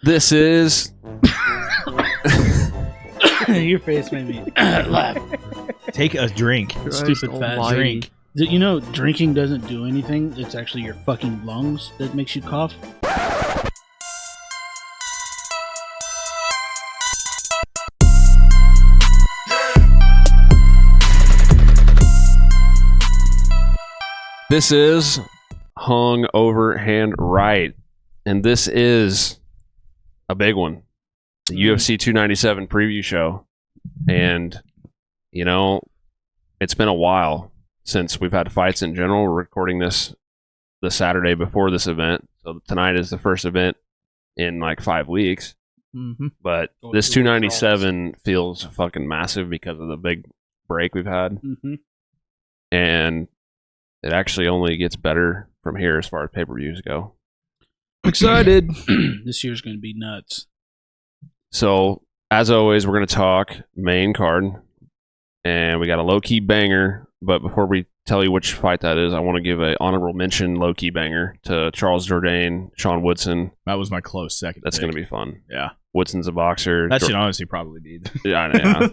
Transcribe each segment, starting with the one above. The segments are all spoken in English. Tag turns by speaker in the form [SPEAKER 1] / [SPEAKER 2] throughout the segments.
[SPEAKER 1] This is
[SPEAKER 2] Your face made me laugh.
[SPEAKER 3] Take a drink.
[SPEAKER 2] Stupid fat drink. You know, drinking doesn't do anything. It's actually your fucking lungs that makes you cough.
[SPEAKER 1] This is Hung Over Hand Right, and this is a big one, the UFC 297 preview show. And you know, it's been a while since we've had fights in general. We're recording this the Saturday before this event, so tonight is the first event in like 5 weeks. But this 297 feels fucking massive because of the big break we've had. And it actually only gets better from here as far as pay-per-views go.
[SPEAKER 2] Excited. This year's going to be nuts.
[SPEAKER 1] So, as always, we're going to talk main card. And we got a low-key banger. But before we tell you which fight that is, I want to give an honorable mention low-key banger to Charles Jourdain, Sean Woodson.
[SPEAKER 3] That was my close second.
[SPEAKER 1] That's going to be fun.
[SPEAKER 3] Yeah.
[SPEAKER 1] Woodson's a boxer.
[SPEAKER 3] That should honestly probably be.
[SPEAKER 1] Yeah.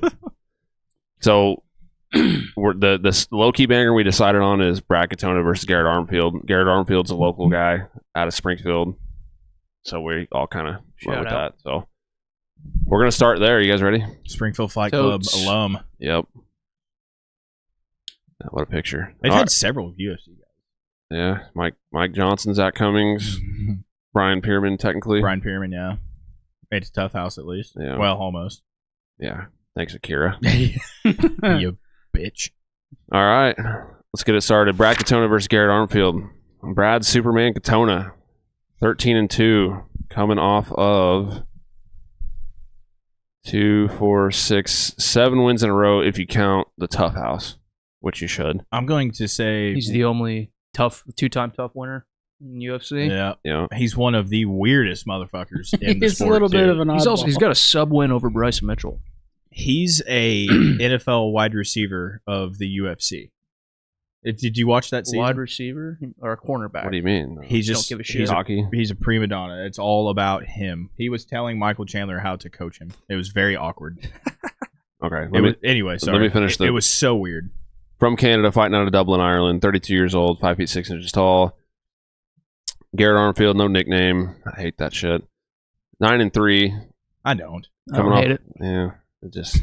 [SPEAKER 1] So, the low-key banger we decided on is Brad Katona versus Garrett Armfield. Garrett Armfield's a local guy out of Springfield. So we all kind of went with that. So we're going to start there. You guys ready?
[SPEAKER 3] Springfield Fight Club alum.
[SPEAKER 1] Yep. What a picture.
[SPEAKER 3] They've had several UFC guys.
[SPEAKER 1] Yeah. Mike Johnson, Zach Cummings, Brian Pierman, technically.
[SPEAKER 3] Brian Pierman, yeah. Made it to Tough House at least.
[SPEAKER 1] Yeah.
[SPEAKER 3] Well, almost.
[SPEAKER 1] Yeah. Thanks, Akira.
[SPEAKER 3] You bitch.
[SPEAKER 1] All right. Let's get it started. Brad Katona versus Garrett Armfield. Brad Superman Katona, 13-2, coming off of 2, 4, 6, 7 wins in a row if you count the Tough House, which you should.
[SPEAKER 3] I'm going to say
[SPEAKER 4] he's the only two-time tough winner in UFC.
[SPEAKER 3] Yeah. He's one of the weirdest motherfuckers in the
[SPEAKER 2] He's
[SPEAKER 3] sport.
[SPEAKER 2] a little bit of an oddball.
[SPEAKER 4] He's got a sub win over Bryce Mitchell.
[SPEAKER 3] He's a NFL wide receiver of the UFC. Did you watch that season?
[SPEAKER 4] Wide receiver or a cornerback?
[SPEAKER 1] What do you mean?
[SPEAKER 3] He's just
[SPEAKER 4] don't give a shit.
[SPEAKER 3] He's a prima donna. It's all about him. He was telling Michael Chandler how to coach him. It was very awkward.
[SPEAKER 1] Okay.
[SPEAKER 3] Anyway, sorry.
[SPEAKER 1] Let me finish.
[SPEAKER 3] It was so weird.
[SPEAKER 1] From Canada, fighting out of Dublin, Ireland, 32 years old, 5 feet 6 inches tall. Garrett Armfield, no nickname. I hate that shit. 9-3.
[SPEAKER 3] I don't.
[SPEAKER 4] Hate it.
[SPEAKER 1] Yeah. It just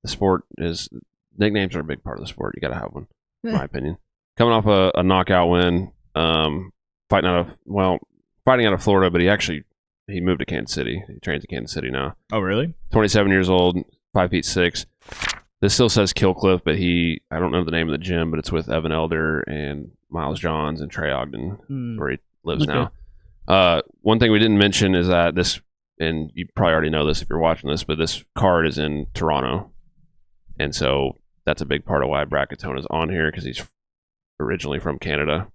[SPEAKER 1] the sport is nicknames are a big part of the sport. You got to have one, in my opinion. Coming off a knockout win, fighting out of Florida, but he moved to Kansas City. He trains in Kansas City now.
[SPEAKER 3] Oh, really?
[SPEAKER 1] 27 years old, 5 feet 6. This still says Killcliff, but I don't know the name of the gym, but it's with Evan Elder and Miles Johns and Trey Ogden, where he lives now. One thing we didn't mention is that this. And you probably already know this if you're watching this, but this card is in Toronto. And so that's a big part of why Brad Katona is on here, because he's originally from Canada.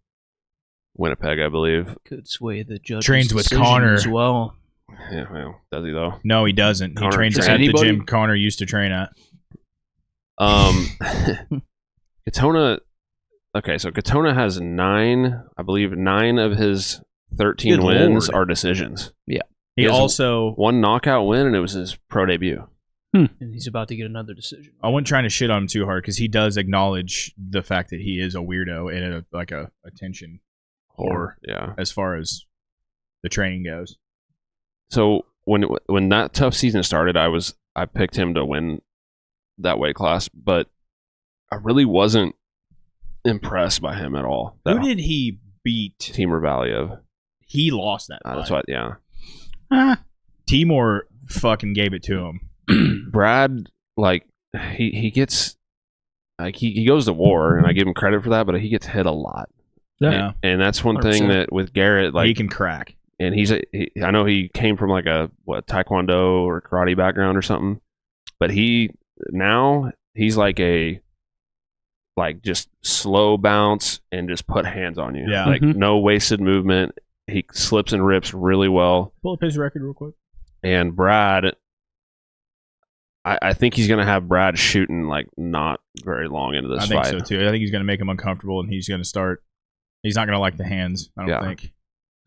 [SPEAKER 1] Winnipeg, I believe.
[SPEAKER 4] Could sway the judge.
[SPEAKER 3] Trains with Connor
[SPEAKER 4] as well.
[SPEAKER 1] Yeah, well, does he though?
[SPEAKER 3] No, he doesn't.
[SPEAKER 1] Connor
[SPEAKER 3] he trains at the gym Connor used to train at.
[SPEAKER 1] Katona. Okay, so Katona has 9 of his 13
[SPEAKER 3] Good
[SPEAKER 1] wins
[SPEAKER 3] Lord.
[SPEAKER 1] are decisions.
[SPEAKER 4] Yeah.
[SPEAKER 3] He
[SPEAKER 1] has
[SPEAKER 3] also
[SPEAKER 1] one knockout win, and it was his pro debut.
[SPEAKER 4] And he's about to get another decision.
[SPEAKER 3] I wasn't trying to shit on him too hard because he does acknowledge the fact that he is a weirdo and a attention whore.
[SPEAKER 1] Yeah.
[SPEAKER 3] As far as the training goes.
[SPEAKER 1] So when that tough season started, I picked him to win that weight class, but I really wasn't impressed by him at all.
[SPEAKER 3] Who did he beat?
[SPEAKER 1] Timur Valiev.
[SPEAKER 3] He lost that fight.
[SPEAKER 1] That's what. Yeah.
[SPEAKER 3] Timur fucking gave it to him.
[SPEAKER 1] Brad, like he gets like he goes to war, and I give him credit for that, but he gets hit a lot.
[SPEAKER 3] Yeah.
[SPEAKER 1] And that's one
[SPEAKER 4] 100%.
[SPEAKER 1] thing that with Garrett, like
[SPEAKER 3] he can crack.
[SPEAKER 1] And I know he came from like a taekwondo or karate background or something, but he's like just slow bounce and just put hands on you.
[SPEAKER 3] Yeah.
[SPEAKER 1] Like no wasted movement. He slips and rips really well.
[SPEAKER 3] Pull up his record real quick.
[SPEAKER 1] And Brad, I think he's going to have Brad shooting like not very long into this fight.
[SPEAKER 3] I think so too. I think he's going to make him uncomfortable, and he's going to start. He's not going to like the hands. I don't think.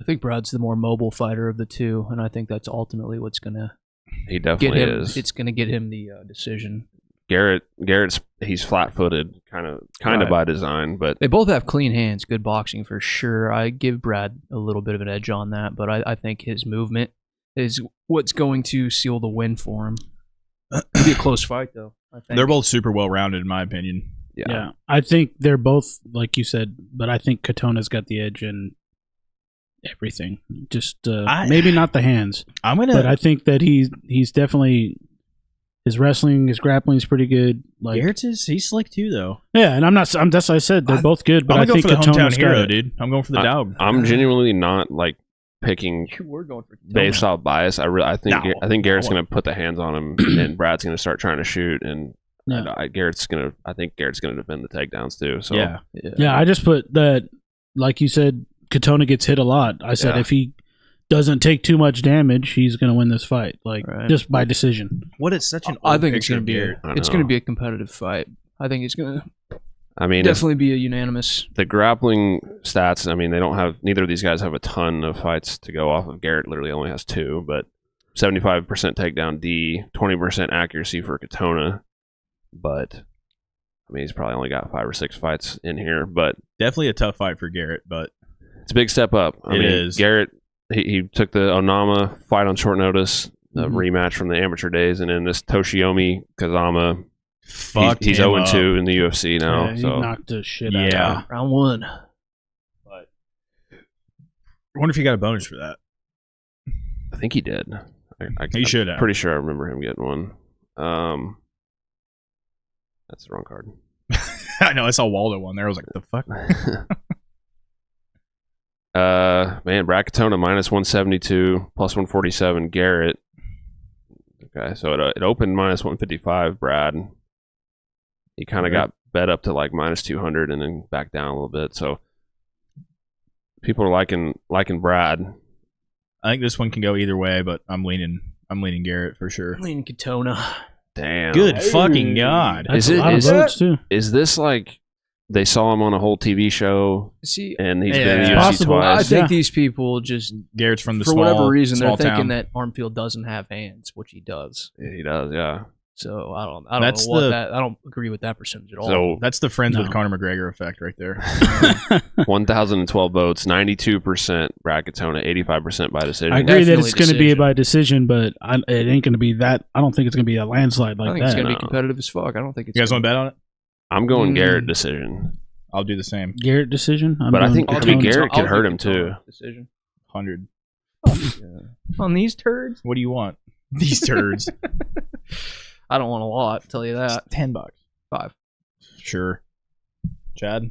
[SPEAKER 4] I think Brad's the more mobile fighter of the two, and I think that's ultimately what's going to
[SPEAKER 1] He definitely
[SPEAKER 4] get him.
[SPEAKER 1] is.
[SPEAKER 4] It's going to get him the decision.
[SPEAKER 1] Garrett's he's flat-footed, kind of
[SPEAKER 4] Right.
[SPEAKER 1] by design, but
[SPEAKER 4] They both have clean hands, good boxing for sure. I give Brad a little bit of an edge on that, but I think his movement is what's going to seal the win for him. It'll be a close fight, though. I think.
[SPEAKER 3] They're both super well rounded, in my opinion.
[SPEAKER 2] Yeah, I think they're both like you said, but I think Katona's got the edge in everything. Just maybe not the hands, but I think that he's definitely his wrestling, his grappling is pretty good. Like
[SPEAKER 3] Garrett's he's slick too, though.
[SPEAKER 2] yeah, and that's what I said. They're both good, but
[SPEAKER 3] I'm
[SPEAKER 2] I
[SPEAKER 3] going
[SPEAKER 2] think
[SPEAKER 3] for the hometown
[SPEAKER 2] Katona's got
[SPEAKER 3] hero,
[SPEAKER 2] it.
[SPEAKER 3] dude. I'm going for the dog.
[SPEAKER 1] I'm genuinely not like picking
[SPEAKER 4] You were going for Katona.
[SPEAKER 1] based off bias. I think
[SPEAKER 3] No.
[SPEAKER 1] I think Garrett's going to put the hands on him, and Brad's going to start trying to shoot, and
[SPEAKER 2] Yeah.
[SPEAKER 1] I think Garrett's going to defend the takedowns too. So
[SPEAKER 3] Yeah.
[SPEAKER 2] Yeah, I just put that, like you said, Katona gets hit a lot. I said
[SPEAKER 1] Yeah.
[SPEAKER 2] if he doesn't take too much damage, he's going to win this fight, like
[SPEAKER 4] Right.
[SPEAKER 2] just by decision.
[SPEAKER 3] What is such an
[SPEAKER 4] I
[SPEAKER 3] old
[SPEAKER 4] think it's
[SPEAKER 3] picture
[SPEAKER 4] going
[SPEAKER 3] of
[SPEAKER 4] to be
[SPEAKER 3] Garrett.
[SPEAKER 1] I
[SPEAKER 4] it's
[SPEAKER 1] know.
[SPEAKER 4] going to be a competitive fight. I think it's going to
[SPEAKER 1] I mean,
[SPEAKER 4] definitely be a unanimous.
[SPEAKER 1] the grappling stats. I mean, neither of these guys have a ton of fights to go off of. Garrett literally only has 2, but 75% takedown D, 20% accuracy for Katona, but I mean, he's probably only got 5 or 6 fights in here, but
[SPEAKER 3] Definitely a tough fight for Garrett, but
[SPEAKER 1] it's a big step up. I
[SPEAKER 3] It
[SPEAKER 1] mean,
[SPEAKER 3] is.
[SPEAKER 1] Garrett, he took the Onama fight on short notice, the
[SPEAKER 4] Mhm.
[SPEAKER 1] rematch from the amateur days, and then this Toshiomi Kazama,
[SPEAKER 3] fuck
[SPEAKER 1] he's
[SPEAKER 3] him
[SPEAKER 1] 0-2
[SPEAKER 3] up.
[SPEAKER 1] in the UFC now.
[SPEAKER 2] Yeah, he
[SPEAKER 1] So
[SPEAKER 2] knocked the shit out of
[SPEAKER 3] Yeah.
[SPEAKER 2] him.
[SPEAKER 4] Round 1.
[SPEAKER 3] I wonder if he got a bonus for that.
[SPEAKER 1] I think he did.
[SPEAKER 3] He should have.
[SPEAKER 1] Pretty sure I remember him getting one. That's the wrong card.
[SPEAKER 3] I know. I saw Waldo one there. I was like, the fuck?
[SPEAKER 1] Man, Brad Katona minus 172, plus 147. Garrett. Okay, so it opened minus 155. Brad. He kind of got bet up to like minus 200 and then back down a little bit. So people are liking Brad.
[SPEAKER 3] I think this one can go either way, but I'm leaning Garrett for sure.
[SPEAKER 4] Leaning Katona.
[SPEAKER 1] Damn.
[SPEAKER 3] Good fucking God.
[SPEAKER 2] That's
[SPEAKER 1] Is
[SPEAKER 2] a
[SPEAKER 1] it-
[SPEAKER 2] lot of
[SPEAKER 1] is
[SPEAKER 2] votes too.
[SPEAKER 1] Is this like they saw him on a whole TV show
[SPEAKER 4] See,
[SPEAKER 1] and he's
[SPEAKER 3] Yeah.
[SPEAKER 1] been in the
[SPEAKER 3] It's
[SPEAKER 1] UFC
[SPEAKER 2] possible.
[SPEAKER 4] I
[SPEAKER 1] twice?
[SPEAKER 4] think
[SPEAKER 2] Yeah.
[SPEAKER 4] these people just,
[SPEAKER 3] Garrett's from the
[SPEAKER 4] for
[SPEAKER 3] small,
[SPEAKER 4] whatever reason, they're
[SPEAKER 3] small
[SPEAKER 4] thinking
[SPEAKER 3] town.
[SPEAKER 4] that Armfield doesn't have hands, which he does.
[SPEAKER 1] Yeah, he does, yeah.
[SPEAKER 4] So I don't know
[SPEAKER 3] That's
[SPEAKER 4] what
[SPEAKER 3] the-
[SPEAKER 4] that. I don't agree with that percentage at all.
[SPEAKER 1] So
[SPEAKER 3] That's the friends with
[SPEAKER 2] No.
[SPEAKER 3] Conor McGregor effect right there.
[SPEAKER 1] 1,012 votes, 92% Brad Katona, 85% by decision.
[SPEAKER 2] I agree that
[SPEAKER 4] Definitely
[SPEAKER 2] it's going to be
[SPEAKER 4] decision.
[SPEAKER 2] by decision, but it ain't going to be that. I don't think it's going to be a landslide
[SPEAKER 4] I
[SPEAKER 2] like
[SPEAKER 4] think it's
[SPEAKER 2] that.
[SPEAKER 4] going to
[SPEAKER 1] No.
[SPEAKER 4] be competitive as fuck. I don't think it's.
[SPEAKER 3] You guys
[SPEAKER 4] gonna
[SPEAKER 3] want to bet on it?
[SPEAKER 1] I'm going
[SPEAKER 4] Mm.
[SPEAKER 1] Garrett decision.
[SPEAKER 3] I'll do the same.
[SPEAKER 2] Garrett decision,
[SPEAKER 1] But I
[SPEAKER 2] going
[SPEAKER 1] think-
[SPEAKER 4] I'll
[SPEAKER 1] I
[SPEAKER 2] Katona.
[SPEAKER 1] mean,
[SPEAKER 4] do
[SPEAKER 1] Garrett
[SPEAKER 4] I'll
[SPEAKER 1] could hurt
[SPEAKER 4] do
[SPEAKER 1] him,
[SPEAKER 4] Katona
[SPEAKER 1] too.
[SPEAKER 4] Decision.
[SPEAKER 3] 100.
[SPEAKER 4] On these turds,
[SPEAKER 3] What do you want? These turds.
[SPEAKER 4] I don't want a lot. I'll tell you that.
[SPEAKER 3] $10.
[SPEAKER 4] 5.
[SPEAKER 3] Sure. Chad?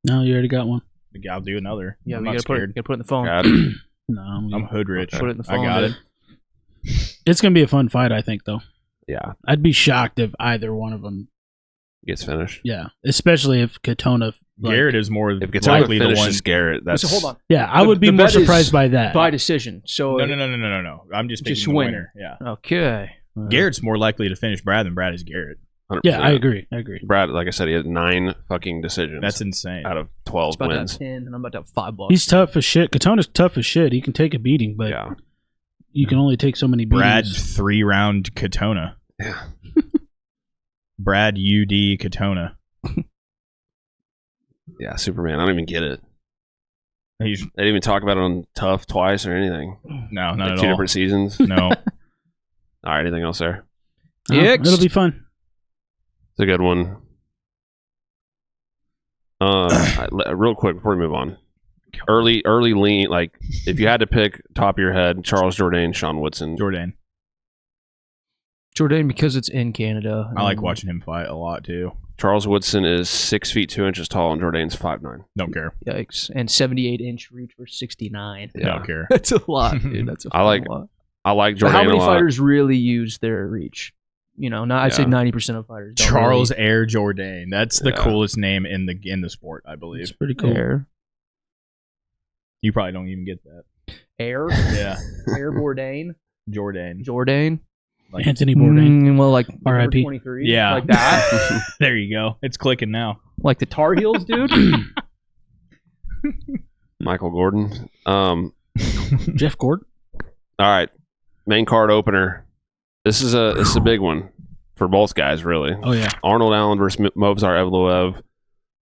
[SPEAKER 2] No, you already got one.
[SPEAKER 3] I'll do another.
[SPEAKER 4] Yeah,
[SPEAKER 3] I'm
[SPEAKER 4] we
[SPEAKER 3] not
[SPEAKER 4] gotta put
[SPEAKER 3] scared.
[SPEAKER 4] it in the phone.
[SPEAKER 1] Got it.
[SPEAKER 2] No,
[SPEAKER 3] I'm hood rich.
[SPEAKER 4] Put it in the phone.
[SPEAKER 3] I got
[SPEAKER 4] dude.
[SPEAKER 3] it.
[SPEAKER 2] it's going to be a fun fight. I think, though.
[SPEAKER 1] Yeah,
[SPEAKER 2] I'd be shocked if either one of them.
[SPEAKER 1] gets finished.
[SPEAKER 2] Yeah, especially if Katona. Like,
[SPEAKER 3] Garrett is more
[SPEAKER 1] If Katona
[SPEAKER 3] likely the one.
[SPEAKER 1] finishes Garrett, that's
[SPEAKER 4] So hold on.
[SPEAKER 2] Yeah, I
[SPEAKER 4] The-
[SPEAKER 2] would be
[SPEAKER 4] the
[SPEAKER 2] more
[SPEAKER 4] bet is
[SPEAKER 2] surprised by that.
[SPEAKER 4] By decision. So
[SPEAKER 3] No. I'm just picking
[SPEAKER 4] Just
[SPEAKER 3] the
[SPEAKER 4] win.
[SPEAKER 3] winner. Yeah.
[SPEAKER 4] Okay.
[SPEAKER 3] Garrett's more likely to finish Brad than Brad is Garrett.
[SPEAKER 1] 100%.
[SPEAKER 2] Yeah, I agree.
[SPEAKER 1] Brad, like I said, he had 9 fucking decisions.
[SPEAKER 3] That's insane.
[SPEAKER 1] out of
[SPEAKER 4] It's
[SPEAKER 1] 12
[SPEAKER 4] about to
[SPEAKER 1] wins.
[SPEAKER 4] have 10, and I'm about to have $5.
[SPEAKER 2] He's tough as shit. Katona's tough as shit. He can take a beating, but
[SPEAKER 1] Yeah.
[SPEAKER 2] you can only take so many
[SPEAKER 3] Brad
[SPEAKER 2] beatings.
[SPEAKER 3] 3-round Katona.
[SPEAKER 1] Yeah.
[SPEAKER 3] Brad UD Katona.
[SPEAKER 1] Yeah, Superman. I don't even get it.
[SPEAKER 3] He's
[SPEAKER 1] They didn't even talk about it on Tough twice or anything.
[SPEAKER 3] no, not
[SPEAKER 1] Like
[SPEAKER 3] at
[SPEAKER 1] 2
[SPEAKER 3] all.
[SPEAKER 1] different seasons.
[SPEAKER 3] No.
[SPEAKER 1] All right, anything else there?
[SPEAKER 4] Next.
[SPEAKER 2] It'll be fun.
[SPEAKER 1] It's a good one. Real quick before we move on. Early lean, like if you had to pick top of your head, Charles Jourdain, Sean Woodson.
[SPEAKER 3] Jordan.
[SPEAKER 4] Jourdain, because it's in Canada.
[SPEAKER 3] I like watching him fight a lot too.
[SPEAKER 1] Charles Woodson is 6 feet 2 inches tall, and Jourdain's 5'9".
[SPEAKER 3] Don't care.
[SPEAKER 4] Yikes. And 78-inch reach for 69.
[SPEAKER 1] Yeah.
[SPEAKER 3] Don't care.
[SPEAKER 4] That's a lot, dude. That's a
[SPEAKER 1] I like
[SPEAKER 4] lot.
[SPEAKER 1] I like
[SPEAKER 4] But how
[SPEAKER 1] Jourdain a
[SPEAKER 4] many
[SPEAKER 1] lot.
[SPEAKER 4] fighters really use their reach? You know, I'd say
[SPEAKER 1] Yeah.
[SPEAKER 4] 90% of fighters don't
[SPEAKER 3] Charles
[SPEAKER 4] really.
[SPEAKER 3] Air Jourdain. That's the
[SPEAKER 1] Yeah.
[SPEAKER 3] coolest name in the sport, I
[SPEAKER 2] It's
[SPEAKER 3] believe.
[SPEAKER 2] pretty cool.
[SPEAKER 4] Air.
[SPEAKER 3] You probably don't even get that.
[SPEAKER 4] Air?
[SPEAKER 3] Yeah.
[SPEAKER 4] Air Bourdain?
[SPEAKER 3] Jourdain.
[SPEAKER 4] Jourdain?
[SPEAKER 3] Like,
[SPEAKER 2] Anthony Bourdain.
[SPEAKER 4] Well, like
[SPEAKER 2] R.I.P..
[SPEAKER 4] number 23.
[SPEAKER 3] Yeah.
[SPEAKER 4] Like that.
[SPEAKER 3] there you go. It's clicking now.
[SPEAKER 4] Like the Tar Heels, dude.
[SPEAKER 1] Michael Gordon.
[SPEAKER 2] Jeff Gordon.
[SPEAKER 1] All right, main card opener. This is a big one for both guys, really.
[SPEAKER 2] Oh yeah.
[SPEAKER 1] Arnold Allen versus Movsar Evloev.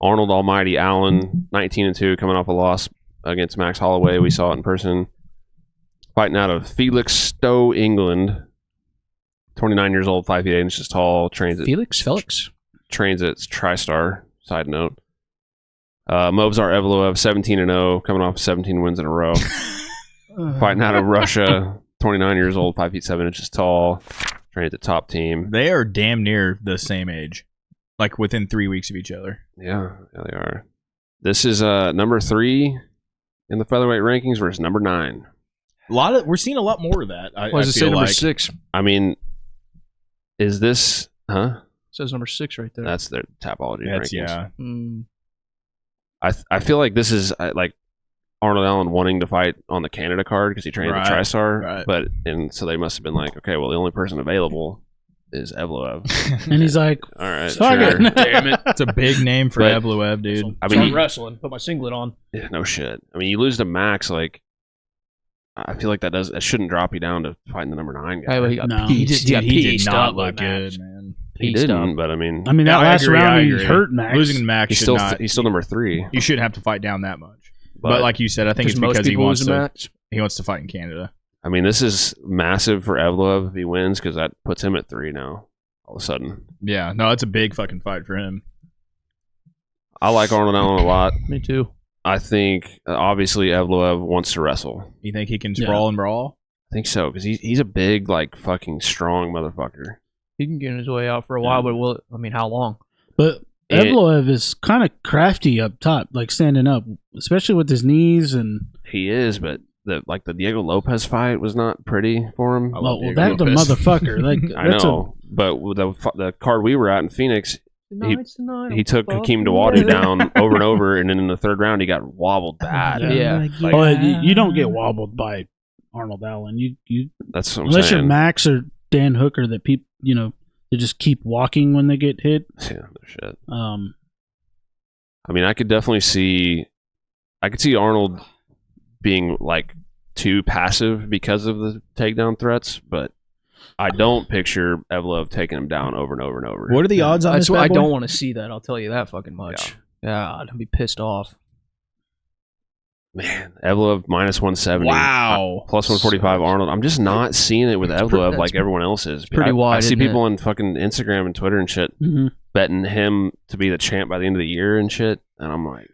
[SPEAKER 1] Arnold Almighty Allen, 19-2, coming off a loss against Max Holloway. We saw it in person. Fighting out of Felixstowe, England. 29 years old, 5 feet 8 inches tall. Trains at TriStar. Side note. Movsar Evloev, 17-0, coming off 17 wins in a row. Fighting out of Russia, 29 years old, 5 feet 7 inches tall. Trains at Top Team.
[SPEAKER 3] They are damn near the same age. Like within 3 weeks of each other.
[SPEAKER 1] Yeah, they are. This is number 3 in the featherweight rankings versus number 9.
[SPEAKER 3] We're seeing a lot more of that.
[SPEAKER 4] Why does it say number 6?
[SPEAKER 1] I mean, is this
[SPEAKER 4] It says number 6 right there.
[SPEAKER 1] That's their Tapology rankings.
[SPEAKER 3] Yeah.
[SPEAKER 1] I feel like this is like Arnold Allen wanting to fight on the Canada card because he trained at TriStar,
[SPEAKER 3] right.
[SPEAKER 1] So they must have been like, okay, well the only person available is Evloev.
[SPEAKER 2] And he's like,
[SPEAKER 1] all right,
[SPEAKER 2] sure.
[SPEAKER 3] Damn it. It's a big name for Evloev, dude.
[SPEAKER 1] I mean,
[SPEAKER 4] wrestling. Put my singlet on.
[SPEAKER 1] Yeah, no shit. I mean, you lose to Max, like, I feel like that shouldn't drop you down to fighting the number 9 guy.
[SPEAKER 3] He did not look good, man.
[SPEAKER 1] He didn't, but I mean,
[SPEAKER 2] that last round he hurt Max.
[SPEAKER 3] Losing Max,
[SPEAKER 1] he's still number 3.
[SPEAKER 3] You shouldn't have to fight down that much. But like you said, I think it's because he wants to fight in Canada.
[SPEAKER 1] I mean, this is massive for Evloev if he wins because that puts him at 3 now. All of a sudden.
[SPEAKER 3] Yeah, no, it's a big fucking fight for him.
[SPEAKER 1] I like Arnold Allen a lot.
[SPEAKER 4] Me too.
[SPEAKER 1] I think obviously Evloev wants to wrestle.
[SPEAKER 3] You think he can sprawl and brawl?
[SPEAKER 1] I think so because he's a big, like, fucking strong motherfucker.
[SPEAKER 4] He can get his way out for a while, but how long?
[SPEAKER 2] But Evloev is kind of crafty up top, like standing up, especially with his knees. And
[SPEAKER 1] he is, but the Diego Lopez fight was not pretty for him.
[SPEAKER 2] That's the mother-fucker. Like,
[SPEAKER 1] I know, but with the card we were at in Phoenix, he took Hakeem Dawodu down over and over, and then in the third round he got wobbled bad.
[SPEAKER 4] Yeah.
[SPEAKER 2] You don't get wobbled by Arnold Allen. You
[SPEAKER 1] that's what I'm
[SPEAKER 2] unless
[SPEAKER 1] saying.
[SPEAKER 2] you're Max or Dan Hooker, that people they just keep walking when they get hit.
[SPEAKER 1] Yeah, no shit. I mean, I could see Arnold being like too passive because of the takedown threats, but I don't picture Evloev taking him down over and over and over.
[SPEAKER 3] What are the odds on this?
[SPEAKER 4] I don't want to see that. I'll tell you that fucking much. Yeah, I'd be pissed off.
[SPEAKER 1] Man, Evloev minus 170.
[SPEAKER 3] Wow.
[SPEAKER 1] Plus 145 Arnold. I'm just not seeing it with Evloev like everyone else is.
[SPEAKER 4] Pretty wide.
[SPEAKER 1] I see people on fucking Instagram and Twitter and shit betting him to be the champ by the end of the year and shit, and I'm like,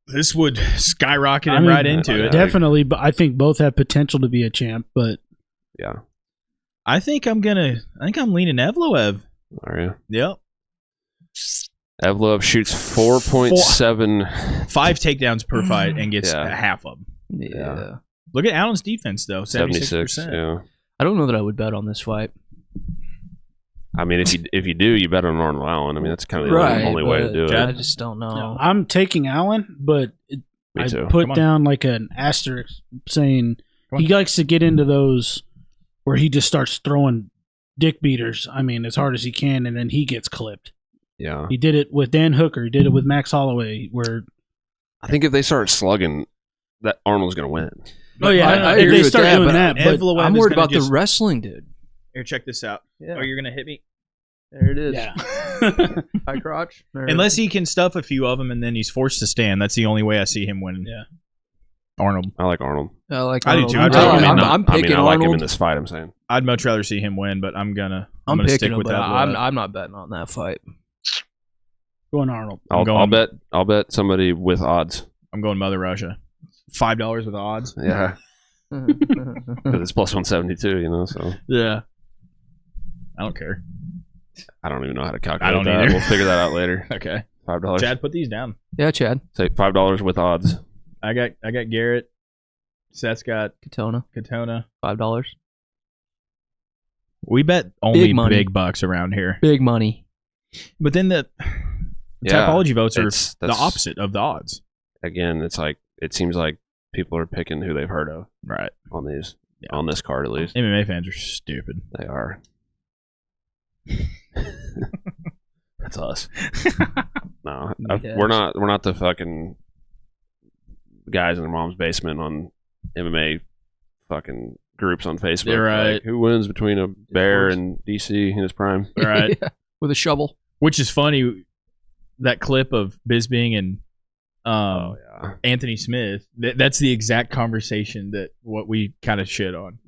[SPEAKER 3] this would skyrocket him right into it.
[SPEAKER 2] Definitely, but I think both have potential to be a champ. But
[SPEAKER 1] yeah,
[SPEAKER 3] I think I'm leaning Evloev.
[SPEAKER 1] Are you?
[SPEAKER 3] Yep.
[SPEAKER 1] Evloev shoots 4.7.
[SPEAKER 3] 5 takedowns per fight and gets half of them.
[SPEAKER 4] Yeah.
[SPEAKER 3] Look at Allen's defense, though. 76%.
[SPEAKER 1] Yeah.
[SPEAKER 4] I don't know that I would bet on this fight.
[SPEAKER 1] I mean, if you do, you bet on Arnold Allen. I mean, that's kind of the only way to do it.
[SPEAKER 4] I just don't know.
[SPEAKER 2] No, I'm taking Allen, but I put down like an asterisk saying he likes to get into those where he just starts throwing dick beaters, as hard as he can, and then he gets clipped.
[SPEAKER 1] Yeah.
[SPEAKER 2] He did it with Dan Hooker. He did it with Max Holloway. Where
[SPEAKER 1] I think if they start slugging, that Arnold's going to win.
[SPEAKER 2] Oh, yeah.
[SPEAKER 4] I agree with that,
[SPEAKER 2] but
[SPEAKER 4] I'm worried about the wrestling, dude.
[SPEAKER 3] Here, check this out.
[SPEAKER 4] Yeah.
[SPEAKER 3] Oh, you're going to hit me?
[SPEAKER 4] There it is.
[SPEAKER 2] Yeah.
[SPEAKER 4] High crotch.
[SPEAKER 3] Unless he can stuff a few of them and then he's forced to stand. That's the only way I see him winning.
[SPEAKER 2] Yeah.
[SPEAKER 3] Arnold.
[SPEAKER 1] I like Arnold.
[SPEAKER 3] I do too.
[SPEAKER 4] I'm picking
[SPEAKER 1] I like
[SPEAKER 4] Arnold.
[SPEAKER 1] him in this fight, I'm saying.
[SPEAKER 3] I'd much rather see him win, but I'm gonna stick with that.
[SPEAKER 4] I'm not betting on that fight.
[SPEAKER 2] Going Arnold.
[SPEAKER 1] I'll bet somebody with odds.
[SPEAKER 3] I'm going Mother Russia. $5 with odds.
[SPEAKER 1] Yeah. Because it's plus 172, so.
[SPEAKER 3] Yeah. I don't care.
[SPEAKER 1] I don't even know how to calculate
[SPEAKER 3] I don't
[SPEAKER 1] that.
[SPEAKER 3] either.
[SPEAKER 1] We'll figure that out later.
[SPEAKER 3] Okay.
[SPEAKER 1] $5.
[SPEAKER 3] Chad, put these down.
[SPEAKER 4] Yeah, Chad.
[SPEAKER 1] Say $5 with odds.
[SPEAKER 3] I got Garrett. Seth's got
[SPEAKER 4] Katona. $5.
[SPEAKER 3] We bet only big bucks around here.
[SPEAKER 4] Big money.
[SPEAKER 3] But then the typology votes are the opposite of the odds.
[SPEAKER 1] Again, it's like it seems like people are picking who they've heard of.
[SPEAKER 3] Right.
[SPEAKER 1] On these. Yeah. On this card at least.
[SPEAKER 3] MMA fans are stupid.
[SPEAKER 1] They are. That's us. No, we're not the fucking guys in their mom's basement on MMA fucking groups on Facebook.
[SPEAKER 3] They're right.
[SPEAKER 1] Like, who wins between a bear and DC in his prime?
[SPEAKER 3] Right.
[SPEAKER 4] Yeah, with a shovel.
[SPEAKER 3] Which is funny, that clip of Bisping and Anthony Smith, that's the exact conversation that what we kind of shit on.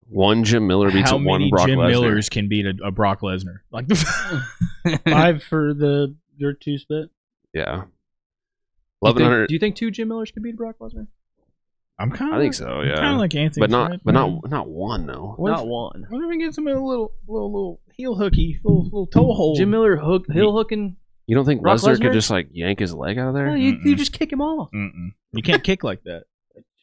[SPEAKER 1] One Jim Miller beats
[SPEAKER 3] How
[SPEAKER 1] a one
[SPEAKER 3] many
[SPEAKER 1] Brock
[SPEAKER 3] Jim
[SPEAKER 1] Lesnar.
[SPEAKER 3] Millers can beat a Brock Lesnar? Like
[SPEAKER 2] 5 for your 2 spit?
[SPEAKER 1] Yeah.
[SPEAKER 4] Do
[SPEAKER 1] 1,100.
[SPEAKER 4] you think 2 Jim Millers could beat Brock Lesnar?
[SPEAKER 3] I'm kind of.
[SPEAKER 1] I think so. Yeah.
[SPEAKER 3] Kind of like Anthony,
[SPEAKER 1] but not
[SPEAKER 3] Smith,
[SPEAKER 1] not one though.
[SPEAKER 4] Not one.
[SPEAKER 3] What if he gets him a little heel hooky, little toe hold?
[SPEAKER 4] Jim Miller heel hooking.
[SPEAKER 1] You don't think
[SPEAKER 4] Brock
[SPEAKER 1] Lesnar
[SPEAKER 4] Lesnar
[SPEAKER 1] could just like yank his leg out of there?
[SPEAKER 4] No, you just kick him off.
[SPEAKER 3] You can't kick like that.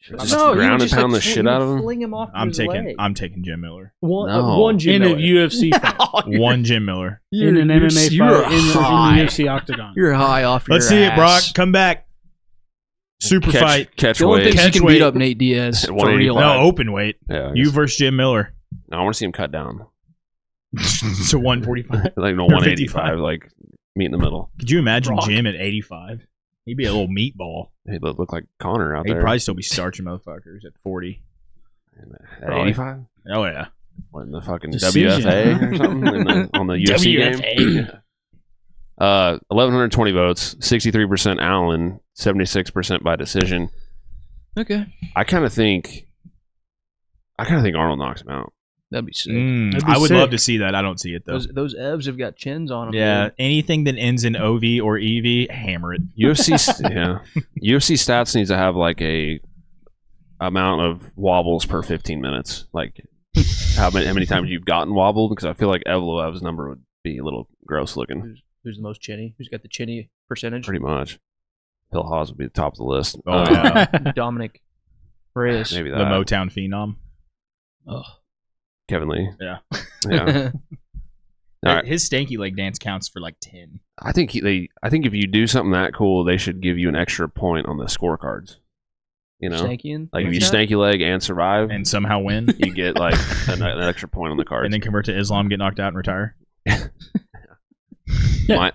[SPEAKER 1] Just ground and pound the shit out of him.
[SPEAKER 4] Fling him off
[SPEAKER 3] I'm
[SPEAKER 4] his leg.
[SPEAKER 3] taking Jim Miller.
[SPEAKER 4] One Jim
[SPEAKER 2] In
[SPEAKER 4] Miller.
[SPEAKER 2] a UFC fight.
[SPEAKER 3] One Jim Miller.
[SPEAKER 2] In an MMA fight. In the UFC octagon.
[SPEAKER 4] You're high off your
[SPEAKER 3] Let's see it,
[SPEAKER 4] ass.
[SPEAKER 3] Brock. Come back. Super fight.
[SPEAKER 1] Catch
[SPEAKER 4] The only
[SPEAKER 1] weight.
[SPEAKER 4] thing you can
[SPEAKER 3] weight.
[SPEAKER 4] beat up Nate Diaz
[SPEAKER 1] At
[SPEAKER 4] for
[SPEAKER 1] 185.
[SPEAKER 4] real.
[SPEAKER 3] No, open weight.
[SPEAKER 1] Yeah.
[SPEAKER 3] You versus Jim Miller.
[SPEAKER 1] No, I want to see him cut down.
[SPEAKER 3] So 145.
[SPEAKER 1] Like no
[SPEAKER 3] Or
[SPEAKER 1] 185. Like meet in the middle.
[SPEAKER 3] Could you imagine
[SPEAKER 4] Brock.
[SPEAKER 3] Jim at 85? He'd be a little meatball.
[SPEAKER 1] He'd look like Connor out
[SPEAKER 3] He'd
[SPEAKER 1] there.
[SPEAKER 3] probably still be starching motherfuckers at 40.
[SPEAKER 1] At 85.
[SPEAKER 3] Oh, yeah.
[SPEAKER 1] What, in the fucking
[SPEAKER 2] Decision.
[SPEAKER 1] WFA or something on the UFC game? 1,120 votes, 63% Allen, 76% by decision.
[SPEAKER 4] Okay.
[SPEAKER 1] I kind of think Arnold knocks him out.
[SPEAKER 4] That'd be sick.
[SPEAKER 2] That'd be
[SPEAKER 3] I would
[SPEAKER 2] sick.
[SPEAKER 3] love to see that. I don't see it, though.
[SPEAKER 4] Those Evs have got chins on them.
[SPEAKER 3] Yeah,
[SPEAKER 4] dude.
[SPEAKER 3] anything that ends in OV or EV, hammer it.
[SPEAKER 1] UFC stats needs to have like a amount of wobbles per 15 minutes. Like how many times you've gotten wobbled? Because I feel like Evloev's number would be a little gross looking.
[SPEAKER 4] Who's the most chinny? Who's got the chinny percentage?
[SPEAKER 1] Pretty much. Phil Haas would be the top of the list.
[SPEAKER 3] Oh, yeah.
[SPEAKER 4] Dominic Reyes.
[SPEAKER 1] Maybe
[SPEAKER 3] The
[SPEAKER 1] that.
[SPEAKER 3] Motown phenom.
[SPEAKER 4] Oh.
[SPEAKER 1] Kevin Lee.
[SPEAKER 3] Yeah.
[SPEAKER 1] Yeah. All right.
[SPEAKER 3] His stanky leg dance counts for like 10.
[SPEAKER 1] I think if you do something that cool, they should give you an extra point on the scorecards. You know,
[SPEAKER 4] Stankian?
[SPEAKER 1] like if you
[SPEAKER 4] What's that?
[SPEAKER 1] stank your leg and survive,
[SPEAKER 3] And somehow win.
[SPEAKER 1] you get like an extra point on the cards.
[SPEAKER 3] And then convert to Islam, get knocked out, and retire.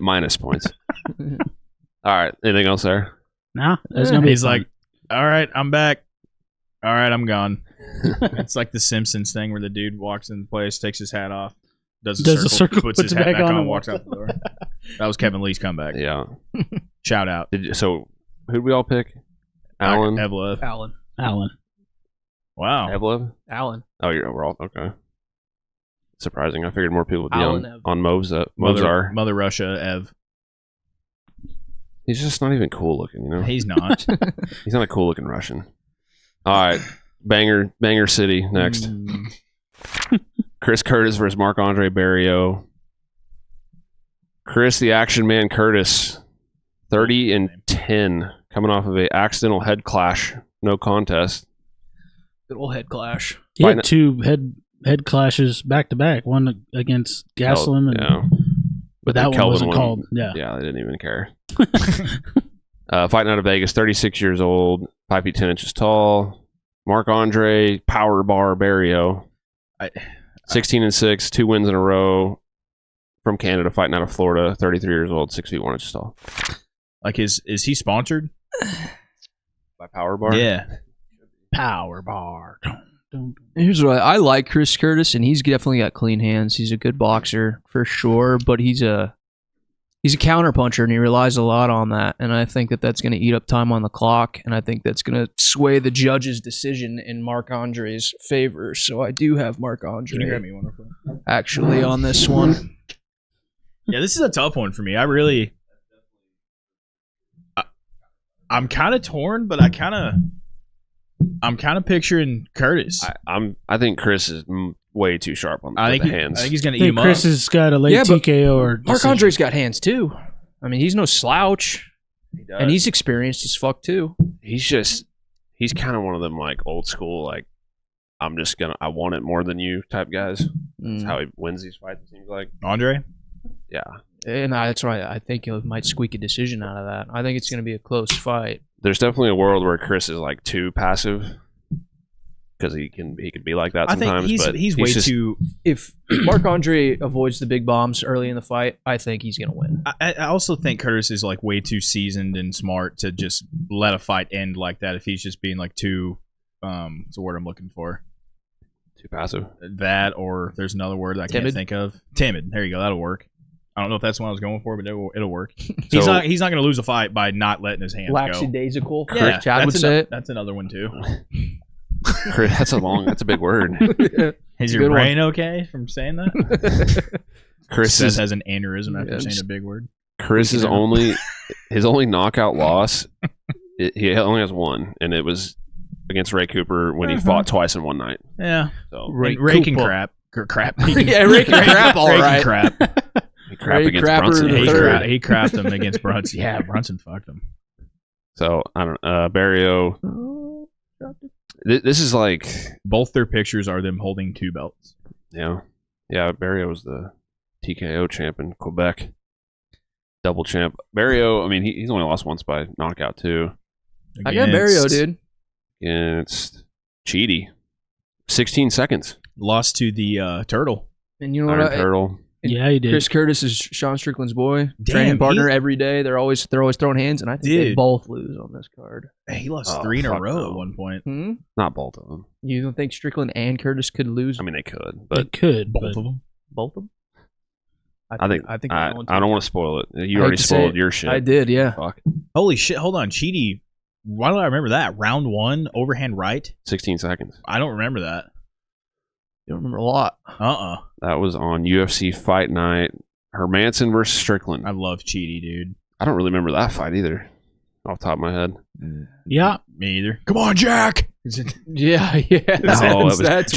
[SPEAKER 1] Minus points. All right. Anything else there?
[SPEAKER 2] Nah, that's gonna be
[SPEAKER 3] He's
[SPEAKER 2] fun.
[SPEAKER 3] like, all right, I'm back. All right, I'm gone. It's like the Simpsons thing where the dude walks in the place, takes his hat off, does a circle, puts his
[SPEAKER 2] it
[SPEAKER 3] hat
[SPEAKER 2] back
[SPEAKER 3] back on,
[SPEAKER 2] on,
[SPEAKER 3] and
[SPEAKER 2] and
[SPEAKER 3] walks out the door. That was Kevin Lee's comeback.
[SPEAKER 1] Yeah.
[SPEAKER 3] Shout out.
[SPEAKER 1] So who'd we all pick? Allen.
[SPEAKER 3] Evloev.
[SPEAKER 2] Allen.
[SPEAKER 3] Wow.
[SPEAKER 1] Evloev.
[SPEAKER 4] Allen.
[SPEAKER 1] Oh, we're all okay. Surprising. I figured more people would be
[SPEAKER 4] Allen
[SPEAKER 1] on Movsar.
[SPEAKER 3] Mother Russia, Ev.
[SPEAKER 1] He's just not even cool looking, you know.
[SPEAKER 3] He's not.
[SPEAKER 1] He's not a cool looking Russian. All right, Banger City next. Chris Curtis versus Marc-Andre Barriault. Chris, the Action Man Curtis, 30-10, coming off of a accidental head clash, no contest.
[SPEAKER 4] Good old head clash.
[SPEAKER 2] He
[SPEAKER 1] Fighting-
[SPEAKER 2] had 2 head clashes back to back. One against Gaslam, and
[SPEAKER 1] yeah.
[SPEAKER 2] but that one wasn't called. Yeah.
[SPEAKER 1] Yeah, they didn't even care. Fighting out of Vegas, 36 years old, 5 feet 10 inches tall. Marc-Andre Power Bar Barriault, 16-6, 2 wins in a row. From Canada, fighting out of Florida, 33 years old, 6 feet 1 inches tall.
[SPEAKER 3] Like, is he sponsored?
[SPEAKER 1] By Power Bar?
[SPEAKER 3] Yeah.
[SPEAKER 2] Power bar.
[SPEAKER 4] Here's what I like Chris Curtis, and he's definitely got clean hands. He's a good boxer for sure, but he's a counter puncher, and he relies a lot on that. And I think that that's going to eat up time on the clock, and I think that's going to sway the judge's decision in Marc-Andre's favor. So I do have
[SPEAKER 3] Can you grab
[SPEAKER 4] Marc-Andre
[SPEAKER 3] me one real quick?
[SPEAKER 4] actually on this one.
[SPEAKER 3] Yeah, this is a tough one for me. I'm kind of torn, but I'm kind of picturing Curtis.
[SPEAKER 1] I think Chris is way too sharp on the hands.
[SPEAKER 3] I think he's going to
[SPEAKER 2] I
[SPEAKER 3] eat
[SPEAKER 2] think
[SPEAKER 3] him
[SPEAKER 2] Chris
[SPEAKER 3] up.
[SPEAKER 2] has got a late
[SPEAKER 4] Yeah, but
[SPEAKER 2] TKO or decision.
[SPEAKER 4] Marc-Andre's got hands too. I mean, he's no slouch,
[SPEAKER 1] He does.
[SPEAKER 4] and he's experienced as fuck too.
[SPEAKER 1] he's kind of one of them like old school like I want it more than you type guys. That's how he wins these fights. It seems like.
[SPEAKER 3] Andre?
[SPEAKER 1] Yeah.
[SPEAKER 4] And that's right. I think he might squeak a decision out of that. I think it's going to be a close fight.
[SPEAKER 1] There's definitely a world where Chris is like too passive. because he could be like that sometimes.
[SPEAKER 3] I think
[SPEAKER 1] but
[SPEAKER 3] he's way
[SPEAKER 1] just,
[SPEAKER 3] too.
[SPEAKER 4] If Marc-Andre avoids the big bombs early in the fight, I think he's going to win.
[SPEAKER 3] I also think Curtis is like way too seasoned and smart to just let a fight end like that if he's just being like too. What's the word I'm looking for?
[SPEAKER 1] too passive.
[SPEAKER 3] That, or there's another word that I can't think of. Timid. There you go. That'll work. I don't know if that's what I was going for, but it'll work. He's not going to lose a fight by not letting his hands go.
[SPEAKER 4] Lackadaisical.
[SPEAKER 3] Yeah,
[SPEAKER 4] Chad would say it.
[SPEAKER 3] That's another one too.
[SPEAKER 1] That's a big word.
[SPEAKER 3] Is your brain okay from saying that?
[SPEAKER 1] Seth
[SPEAKER 3] has an aneurysm after saying a big word.
[SPEAKER 1] Chris's only knockout loss. He only has one, and it was against Ray Cooper when he fought twice in one night.
[SPEAKER 3] Yeah,
[SPEAKER 1] so
[SPEAKER 3] Ray can crap. Crap.
[SPEAKER 4] Yeah, Ray can crap. All right.
[SPEAKER 3] Crap.
[SPEAKER 1] He crapped against Brunson.
[SPEAKER 3] He crapped him against Brunson. Yeah, Brunson fucked him.
[SPEAKER 1] So I don't. Barriault. This is like
[SPEAKER 3] both their pictures are them holding two belts.
[SPEAKER 1] Yeah. Barriault was the TKO champ in Quebec. Double champ. Barriault, I mean, he's only lost once by knockout, too.
[SPEAKER 4] I got Barriault, dude.
[SPEAKER 1] Against Cheaty. 16 seconds.
[SPEAKER 3] Lost to the Turtle.
[SPEAKER 4] And you know what?
[SPEAKER 1] Turtle.
[SPEAKER 2] Yeah, he did.
[SPEAKER 4] Chris Curtis is Sean Strickland's boy. Training partner every day. They're always throwing hands, and I think they both lose on this card.
[SPEAKER 3] He lost 3 in a row at one point.
[SPEAKER 1] Not both of them.
[SPEAKER 4] You don't think Strickland and Curtis could lose?
[SPEAKER 1] I mean, they could. But
[SPEAKER 2] they could.
[SPEAKER 3] Both of them?
[SPEAKER 4] Both of them?
[SPEAKER 1] I think I don't want to spoil it. You already spoiled your shit.
[SPEAKER 4] I did, yeah.
[SPEAKER 1] Fuck.
[SPEAKER 3] Holy shit. Hold on. Cheaty. Why do I remember that? Round 1, overhand right?
[SPEAKER 1] 16 seconds.
[SPEAKER 3] I don't remember that.
[SPEAKER 4] You don't remember a lot.
[SPEAKER 1] That was on UFC Fight Night. Hermanson versus Strickland.
[SPEAKER 3] I love Cheaty, dude.
[SPEAKER 1] I don't really remember that fight either. Off the top of my head.
[SPEAKER 2] Yeah.
[SPEAKER 3] Me either. Come on, Jack!
[SPEAKER 4] Yeah.
[SPEAKER 1] No, that was Jack.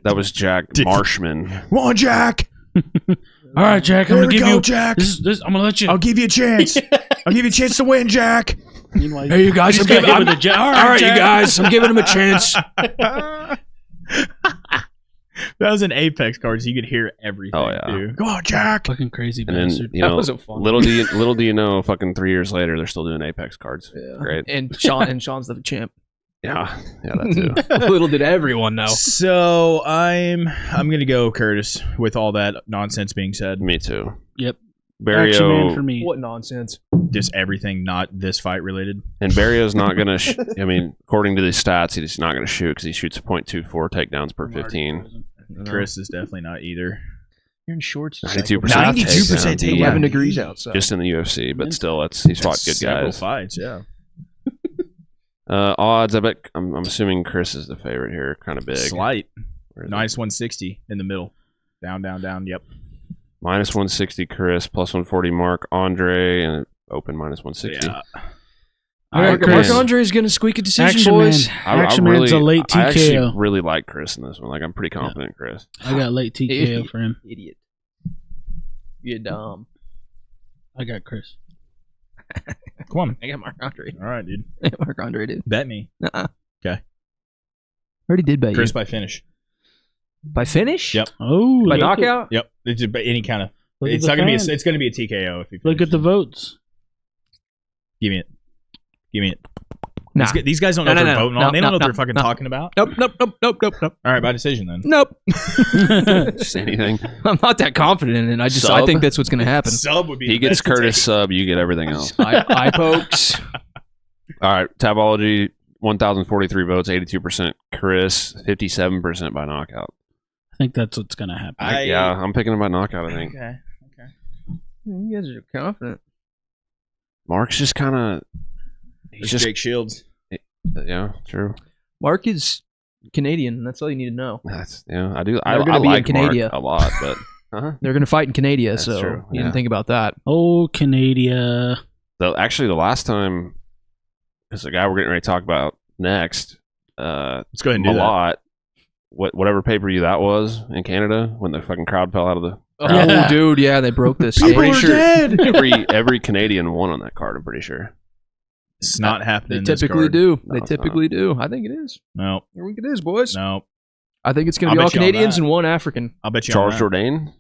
[SPEAKER 3] That
[SPEAKER 1] was Jack Marshman.
[SPEAKER 3] Come on, Jack!
[SPEAKER 2] All right, Jack. I'm gonna give you
[SPEAKER 3] Jack.
[SPEAKER 2] I'm gonna let you.
[SPEAKER 3] I'll give you a chance. I'll give you a chance to win, Jack.
[SPEAKER 4] Hey, you guys. All right, you guys. I'm giving him a chance.
[SPEAKER 3] That was an Apex card, so you could hear everything. Oh yeah, dude. Go on, Jack!
[SPEAKER 2] Fucking crazy
[SPEAKER 1] and
[SPEAKER 2] bastard.
[SPEAKER 1] Then, that was so fun. Little do you know, fucking 3 years later, they're still doing Apex cards. Yeah. Great.
[SPEAKER 4] And Sean's the champ.
[SPEAKER 1] Yeah, that too.
[SPEAKER 4] Little did everyone know.
[SPEAKER 3] So I'm gonna go Curtis with all that nonsense being said.
[SPEAKER 1] Me too.
[SPEAKER 2] Yep.
[SPEAKER 1] Barriault
[SPEAKER 2] for me.
[SPEAKER 4] What nonsense?
[SPEAKER 3] Just everything not this fight related.
[SPEAKER 1] And Barriault's not going to, I mean, according to the stats, he's not going to shoot because he shoots 0.24 takedowns per 15.
[SPEAKER 3] Chris is definitely not either.
[SPEAKER 4] You're in shorts.
[SPEAKER 1] 92%
[SPEAKER 3] 92%
[SPEAKER 4] 11 degrees outside.
[SPEAKER 1] Just in the UFC, but still, he's fought good guys.
[SPEAKER 3] Fights, yeah.
[SPEAKER 1] Odds, I bet, I'm assuming Chris is the favorite here, kind of big.
[SPEAKER 3] Slight. Nice 160 in the middle. Down, yep.
[SPEAKER 1] Minus 160 Chris, plus 140 Marc-Andre, and open minus 160.
[SPEAKER 3] Yeah.
[SPEAKER 4] Marc-Andre is going to squeak a decision, boys.
[SPEAKER 2] Action Man's a late TKO.
[SPEAKER 1] I actually really like Chris in this one. Like, I'm pretty confident in Chris.
[SPEAKER 2] I got late TKO for him.
[SPEAKER 4] Idiot. You're dumb.
[SPEAKER 2] I got Chris.
[SPEAKER 3] Come on.
[SPEAKER 4] I got Marc-Andre.
[SPEAKER 3] All right, dude.
[SPEAKER 4] Marc-Andre, dude.
[SPEAKER 3] Bet me. Okay.
[SPEAKER 4] Already did bet
[SPEAKER 3] Chris
[SPEAKER 4] you.
[SPEAKER 3] by finish.
[SPEAKER 4] By finish?
[SPEAKER 3] Yep.
[SPEAKER 2] Oh,
[SPEAKER 4] by knockout?
[SPEAKER 3] Yep. It's any kind of. It's not gonna be. It's gonna be a TKO if you
[SPEAKER 2] look at the votes.
[SPEAKER 3] Give me it.
[SPEAKER 4] Nah.
[SPEAKER 3] These guys don't know what they're voting on. They don't know what they're fucking talking about.
[SPEAKER 4] Nope.
[SPEAKER 3] All right, by decision then.
[SPEAKER 4] Nope.
[SPEAKER 1] Just anything.
[SPEAKER 4] I'm not that confident in it. I think that's what's gonna happen.
[SPEAKER 3] Sub would be.
[SPEAKER 1] He gets Curtis sub. You get everything else.
[SPEAKER 4] Eye pokes.
[SPEAKER 1] All right, Tabology. 1,043 votes. 82% Chris. 57% by knockout.
[SPEAKER 2] I think that's what's going to happen.
[SPEAKER 1] I'm picking him by knockout, I think.
[SPEAKER 3] Okay.
[SPEAKER 4] You guys are confident.
[SPEAKER 1] Mark's just kind of...
[SPEAKER 3] He's just Jake Shields.
[SPEAKER 1] Yeah, true.
[SPEAKER 4] Mark is Canadian. That's all you need to know.
[SPEAKER 1] I do. I like Mark a lot, but...
[SPEAKER 4] They're going to fight in Canada,
[SPEAKER 1] that's
[SPEAKER 4] so
[SPEAKER 1] true.
[SPEAKER 4] you didn't think about that.
[SPEAKER 2] Oh, Canada.
[SPEAKER 1] Actually, the last time... Because the guy we're getting ready to talk about next...
[SPEAKER 3] Let's go ahead and do
[SPEAKER 1] Malott, whatever pay-per-view that was in Canada when the fucking crowd fell out of the
[SPEAKER 4] Oh, dude, yeah, they broke this.
[SPEAKER 1] I'm pretty sure every Canadian won on that card, I'm pretty sure.
[SPEAKER 3] It's not happening.
[SPEAKER 4] They typically do. They typically do. I think it is.
[SPEAKER 3] No.
[SPEAKER 4] I think it is, boys.
[SPEAKER 3] No.
[SPEAKER 4] I think it's going to be all Canadians and one African.
[SPEAKER 3] I'll bet you
[SPEAKER 1] Charles Jourdain?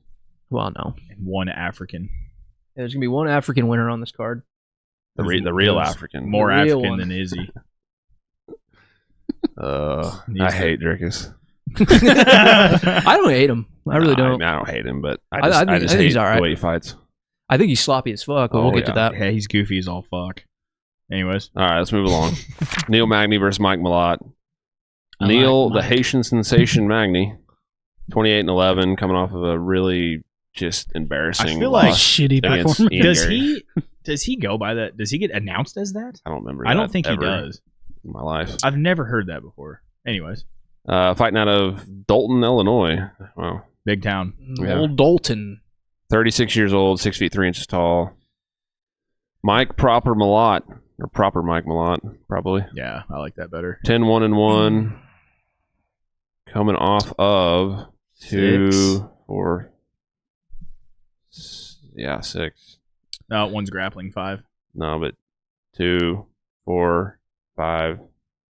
[SPEAKER 4] Well, no.
[SPEAKER 3] And one African.
[SPEAKER 4] Yeah, there's going to be one African winner on this card.
[SPEAKER 1] The real African.
[SPEAKER 3] More African than Izzy.
[SPEAKER 1] I hate Dricus.
[SPEAKER 4] I don't hate him. I really don't.
[SPEAKER 1] I don't hate him, but I just hate
[SPEAKER 4] he's all right.
[SPEAKER 1] the way he fights.
[SPEAKER 4] I think he's sloppy as fuck, but we'll get to that.
[SPEAKER 3] Yeah, he's goofy as all fuck. Anyways.
[SPEAKER 1] All right, let's move along. Neil Magny versus Mike Malott. Neil, the Haitian sensation Magny, 28-11, coming off of a really just embarrassing
[SPEAKER 3] I feel like
[SPEAKER 2] shitty performance.
[SPEAKER 3] Does he go by that? Does he get announced as that?
[SPEAKER 1] I don't remember.
[SPEAKER 3] I don't think he does.
[SPEAKER 1] In my life,
[SPEAKER 3] I've never heard that before. Anyways,
[SPEAKER 1] fighting out of Dalton, Illinois. Wow,
[SPEAKER 3] big town.
[SPEAKER 4] Old Dalton.
[SPEAKER 1] 36 years old, 6 feet 3 inches tall. Mike Proper Malott, or Proper Mike Malott, probably.
[SPEAKER 3] Yeah, I like that better.
[SPEAKER 1] 10-1-1. Coming off of 2, 4. Yeah, 6.
[SPEAKER 3] No, one's grappling 5.
[SPEAKER 1] No, but 2, 4, 5,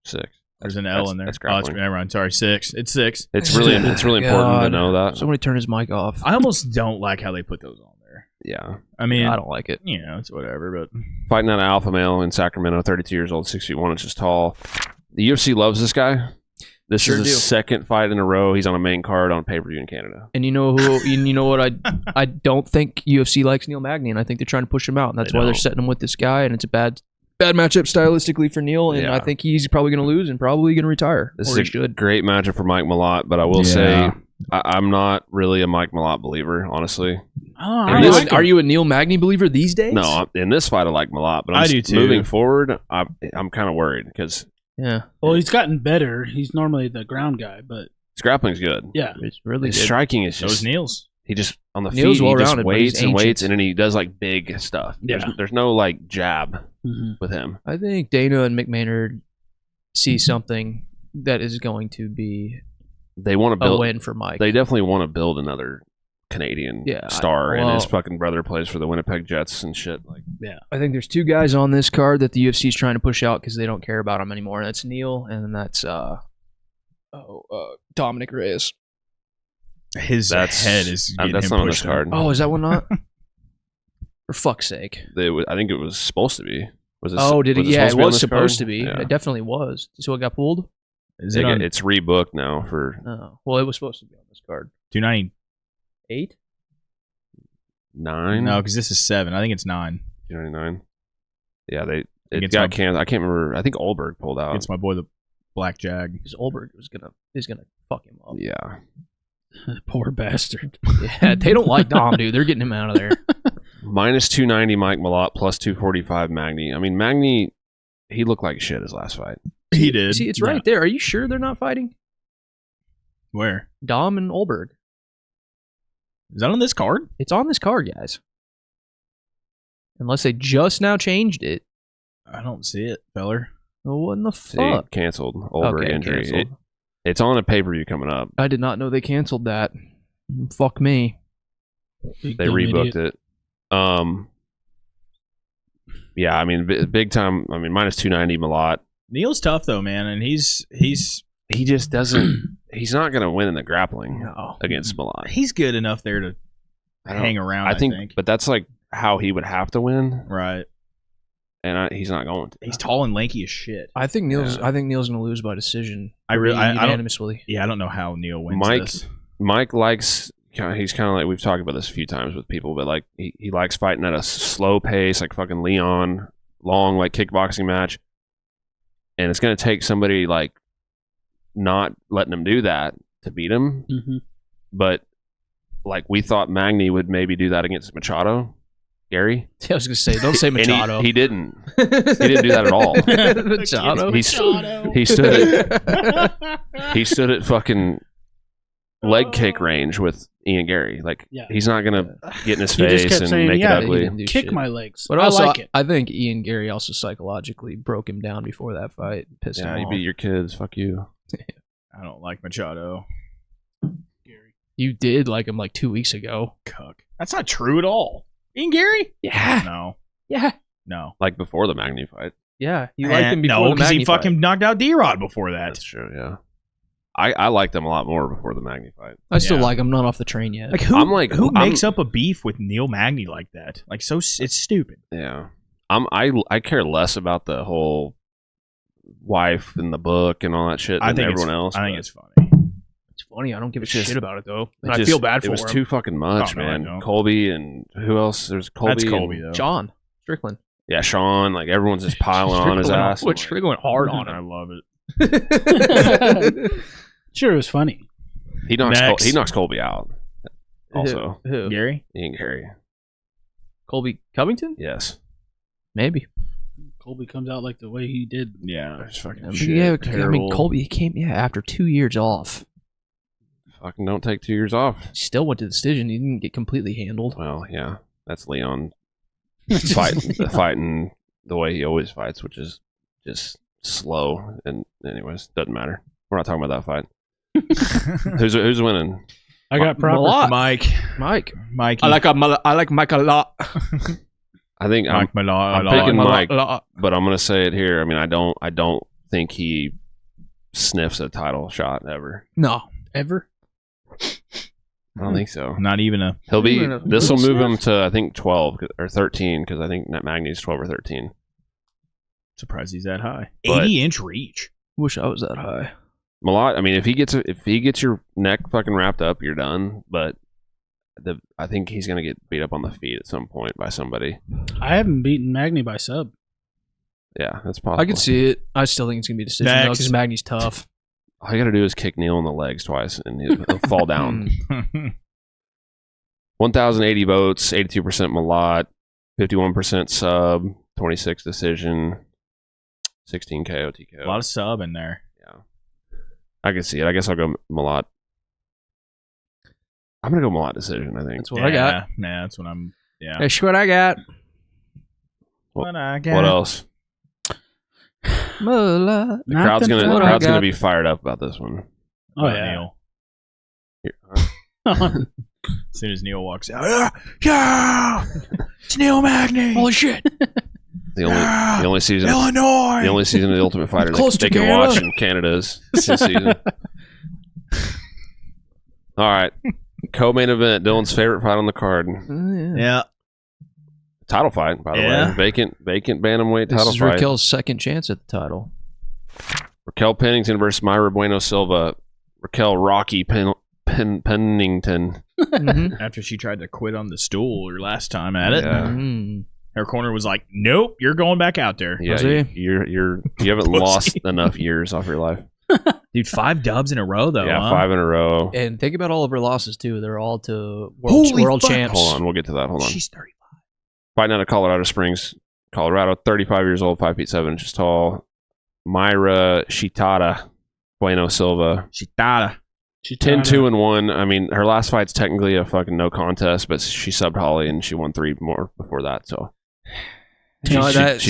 [SPEAKER 1] 6.
[SPEAKER 3] There's an L in there.
[SPEAKER 1] That's grappling.
[SPEAKER 3] Never mind. Sorry, 6. It's 6.
[SPEAKER 1] It's really important to know that.
[SPEAKER 4] Somebody turn his mic off.
[SPEAKER 3] I almost don't like how they put those on there.
[SPEAKER 1] Yeah.
[SPEAKER 3] I mean,
[SPEAKER 4] I don't like it.
[SPEAKER 3] You know, it's whatever. But
[SPEAKER 1] fighting out of Alpha Male in Sacramento, 32 years old, 6 feet 1 inches tall. The UFC loves this guy. This is his second fight in a row. He's on a main card on pay-per-view in Canada.
[SPEAKER 4] And you know who? You know what? I don't think UFC likes Neil Magny, and I think they're trying to push him out, and that's why they're setting him with this guy. And it's a bad matchup stylistically for Neil, and I think he's probably going to lose and probably going to retire.
[SPEAKER 1] This is a great matchup for Mike Malott, but I will say I'm not really a Mike Malott believer, honestly.
[SPEAKER 4] Are you a Neil Magny believer these days?
[SPEAKER 1] No, in this fight I like Malott, but
[SPEAKER 3] I do too.
[SPEAKER 1] Moving forward, I'm kind of worried because
[SPEAKER 2] well, he's gotten better. He's normally the ground guy, but
[SPEAKER 1] his grappling's good.
[SPEAKER 2] Yeah,
[SPEAKER 4] it's really
[SPEAKER 1] his
[SPEAKER 4] good.
[SPEAKER 1] striking is just
[SPEAKER 3] those Neil's.
[SPEAKER 1] He just on the
[SPEAKER 4] Neil's
[SPEAKER 1] feet. He just
[SPEAKER 4] well-rounded,
[SPEAKER 1] waits and waits, and then he does like big stuff.
[SPEAKER 2] Yeah.
[SPEAKER 1] There's no like jab with him.
[SPEAKER 4] I think Dana and McMahon see something that is going to be
[SPEAKER 1] they want to build
[SPEAKER 4] a win for Mike.
[SPEAKER 1] They definitely want to build another Canadian star, and his fucking brother plays for the Winnipeg Jets and shit. Like,
[SPEAKER 4] I think there's 2 guys on this card that the UFC is trying to push out because they don't care about him anymore. That's Neil, and that's Dominic Reyes.
[SPEAKER 3] His head is
[SPEAKER 1] that's not on this card.
[SPEAKER 4] Oh, is that one not? For fuck's sake!
[SPEAKER 1] I think it was supposed to be. Was it?
[SPEAKER 4] Oh, did it? Yeah, it was supposed to be.
[SPEAKER 1] Yeah.
[SPEAKER 4] It definitely was. So it got pulled.
[SPEAKER 1] It's rebooked now for.
[SPEAKER 4] Oh, well, it was supposed to be on this card.
[SPEAKER 3] 298.
[SPEAKER 1] 9?
[SPEAKER 3] No, because this is 7. I think it's 9.
[SPEAKER 1] 299. Yeah, it got canceled. I can't remember. I think Olberg pulled out.
[SPEAKER 3] It's my boy, the Black Jag.
[SPEAKER 4] Because Olberg is gonna fuck him up.
[SPEAKER 1] Yeah.
[SPEAKER 2] Poor bastard.
[SPEAKER 4] Yeah, they don't like Dom, dude. They're getting him out of there.
[SPEAKER 1] Minus 290 Mike Malott, plus 245 Magny. I mean, Magny, he looked like shit his last fight.
[SPEAKER 3] He did.
[SPEAKER 4] See, it's right there. Are you sure they're not fighting?
[SPEAKER 3] Where?
[SPEAKER 4] Dom and Olberg.
[SPEAKER 3] Is that on this card?
[SPEAKER 4] It's on this card, guys. Unless they just now changed it.
[SPEAKER 3] I don't see it, feller.
[SPEAKER 4] Well, what in the fuck?
[SPEAKER 1] Canceled. Olberg injury. It's on a pay-per-view coming up.
[SPEAKER 4] I did not know they canceled that. Fuck me.
[SPEAKER 1] They rebooked it. Yeah, I mean, big time. I mean, minus 290 Malott.
[SPEAKER 3] Neil's tough though, man, and he
[SPEAKER 1] just doesn't. He's not going to win in the grappling against Malott.
[SPEAKER 3] He's good enough there to hang around. I think,
[SPEAKER 1] but that's like how he would have to win,
[SPEAKER 3] right?
[SPEAKER 1] And he's not going to.
[SPEAKER 3] He's tall and lanky as shit.
[SPEAKER 4] I think Neil's going to lose by decision.
[SPEAKER 3] Unanimously. I don't know how Neil wins this.
[SPEAKER 1] Mike likes. He's kind of like, we've talked about this a few times with people, but like he likes fighting at a slow pace, like fucking Leon, long like kickboxing match, and it's going to take somebody like not letting him do that to beat him.
[SPEAKER 2] Mm-hmm.
[SPEAKER 1] But like we thought Magny would maybe do that against Machado. Gary?
[SPEAKER 4] Yeah, I was going to say, don't say Machado.
[SPEAKER 1] He didn't. He didn't do that at all.
[SPEAKER 4] Machado?
[SPEAKER 1] He stood at fucking leg kick range with Ian Gary. Like, he's not going to get in his face and make it ugly.
[SPEAKER 2] Kick my legs.
[SPEAKER 4] But also,
[SPEAKER 2] I like it.
[SPEAKER 4] I think Ian Gary also psychologically broke him down before that fight. Pissed him off.
[SPEAKER 1] You beat your kids. Fuck you.
[SPEAKER 3] I don't like Machado.
[SPEAKER 4] Gary. You did like him like 2 weeks ago.
[SPEAKER 3] Cuck. That's not true at all. Ian Gary?
[SPEAKER 4] Yeah.
[SPEAKER 3] No.
[SPEAKER 4] Yeah.
[SPEAKER 3] No.
[SPEAKER 1] Like before the Magny fight.
[SPEAKER 4] Yeah. You liked him before the Magny
[SPEAKER 3] because he
[SPEAKER 4] fight.
[SPEAKER 3] fucking knocked out D-Rod before that.
[SPEAKER 1] That's true, yeah. I liked him a lot more before the Magny fight.
[SPEAKER 4] I still like him. Not off the train yet.
[SPEAKER 3] Like who makes up a beef with Neil Magny like that? Like it's stupid.
[SPEAKER 1] Yeah. I care less about the whole wife in the book and all that shit than everyone else.
[SPEAKER 3] I think it's funny.
[SPEAKER 4] It's funny. I don't give a shit about it though. And
[SPEAKER 1] I
[SPEAKER 4] feel bad for him.
[SPEAKER 1] It was too fucking much, man. Colby and who else? There's Colby.
[SPEAKER 3] That's Colby though.
[SPEAKER 4] John Strickland.
[SPEAKER 1] Yeah, Sean. Like everyone's just piling on his ass.
[SPEAKER 4] Strickland went hard on him.
[SPEAKER 3] I love it.
[SPEAKER 2] Sure, it was funny.
[SPEAKER 1] He knocks Colby out. Also,
[SPEAKER 4] Who?
[SPEAKER 3] Gary?
[SPEAKER 1] Ian Gary.
[SPEAKER 4] Colby Covington?
[SPEAKER 1] Yes.
[SPEAKER 4] Maybe.
[SPEAKER 2] Colby comes out like the way he did.
[SPEAKER 3] Yeah.
[SPEAKER 4] Colby came after 2 years off.
[SPEAKER 1] Fucking don't take 2 years off.
[SPEAKER 4] Still went to the decision. He didn't get completely handled.
[SPEAKER 1] Well, yeah. That's Leon fighting the way he always fights, which is just slow. And anyways, doesn't matter. We're not talking about that fight. Who's winning?
[SPEAKER 2] I got proper.
[SPEAKER 3] Mike.
[SPEAKER 4] I like Mike a lot.
[SPEAKER 1] I think I'm picking Mike, but I'm gonna say it here. I mean, I don't think he sniffs a title shot ever.
[SPEAKER 4] No, ever.
[SPEAKER 1] I don't think so.
[SPEAKER 3] Not even a.
[SPEAKER 1] He'll be. This will move him to I think 12 or 13 because I think Magny's 12 or 13.
[SPEAKER 3] Surprised he's that high.
[SPEAKER 1] But
[SPEAKER 3] 80-inch reach.
[SPEAKER 4] Wish I was that high.
[SPEAKER 1] Malott. I mean, if he gets your neck fucking wrapped up, you're done. But I think he's gonna get beat up on the feet at some point by somebody.
[SPEAKER 2] I haven't beaten Magny by sub.
[SPEAKER 1] Yeah, that's possible.
[SPEAKER 4] I can see it. I still think it's gonna be a decision though because Magny's tough.
[SPEAKER 1] All you gotta do is kick Neil in the legs twice, and he'll fall down. 1,080 votes, 82% Malott, 51% sub, 26 decision, 16 KO TKO.
[SPEAKER 3] A lot of sub in there.
[SPEAKER 1] Yeah, I can see it. I guess I'll go Malott. I'm gonna go Malott decision. I think
[SPEAKER 4] that's what I got.
[SPEAKER 3] Nah, that's what I'm. Yeah,
[SPEAKER 4] that's what I got.
[SPEAKER 1] What else?
[SPEAKER 4] The
[SPEAKER 1] crowd's gonna be fired up about this one.
[SPEAKER 2] Oh yeah.
[SPEAKER 3] Neil. As soon as Neil walks out, yeah, it's Neil Magny.
[SPEAKER 4] Holy shit!
[SPEAKER 1] The only season,
[SPEAKER 3] Illinois.
[SPEAKER 1] The only season of the Ultimate Fighter they can watch in Canada is this season. All right, co-main event. Dylan's favorite fight on the card.
[SPEAKER 3] Yeah.
[SPEAKER 1] Title fight, by the way. Vacant bantamweight title fight.
[SPEAKER 4] This is Raquel's second chance at the title.
[SPEAKER 1] Raquel Pennington versus Mayra Bueno Silva. Raquel Rocky Pennington.
[SPEAKER 3] After she tried to quit on the stool her last time at it.
[SPEAKER 1] Yeah.
[SPEAKER 3] Her corner was like, "Nope, you're going back out there."
[SPEAKER 1] Yeah, you haven't lost enough years off your life.
[SPEAKER 3] Dude, 5 dubs in a row though.
[SPEAKER 1] Yeah, 5 in a row.
[SPEAKER 4] And think about all of her losses too. They're all to world champs.
[SPEAKER 1] Hold on, we'll get to that. Hold on.
[SPEAKER 3] She's 35.
[SPEAKER 1] Fighting out of Colorado Springs, Colorado, 35 years old, 5 feet 7 inches tall. Mayra Shitada Bueno Silva.
[SPEAKER 3] Shitada.
[SPEAKER 1] 10-2-1. I mean, her last fight's technically a fucking no contest, but she subbed Holly and she won 3 more before that. So she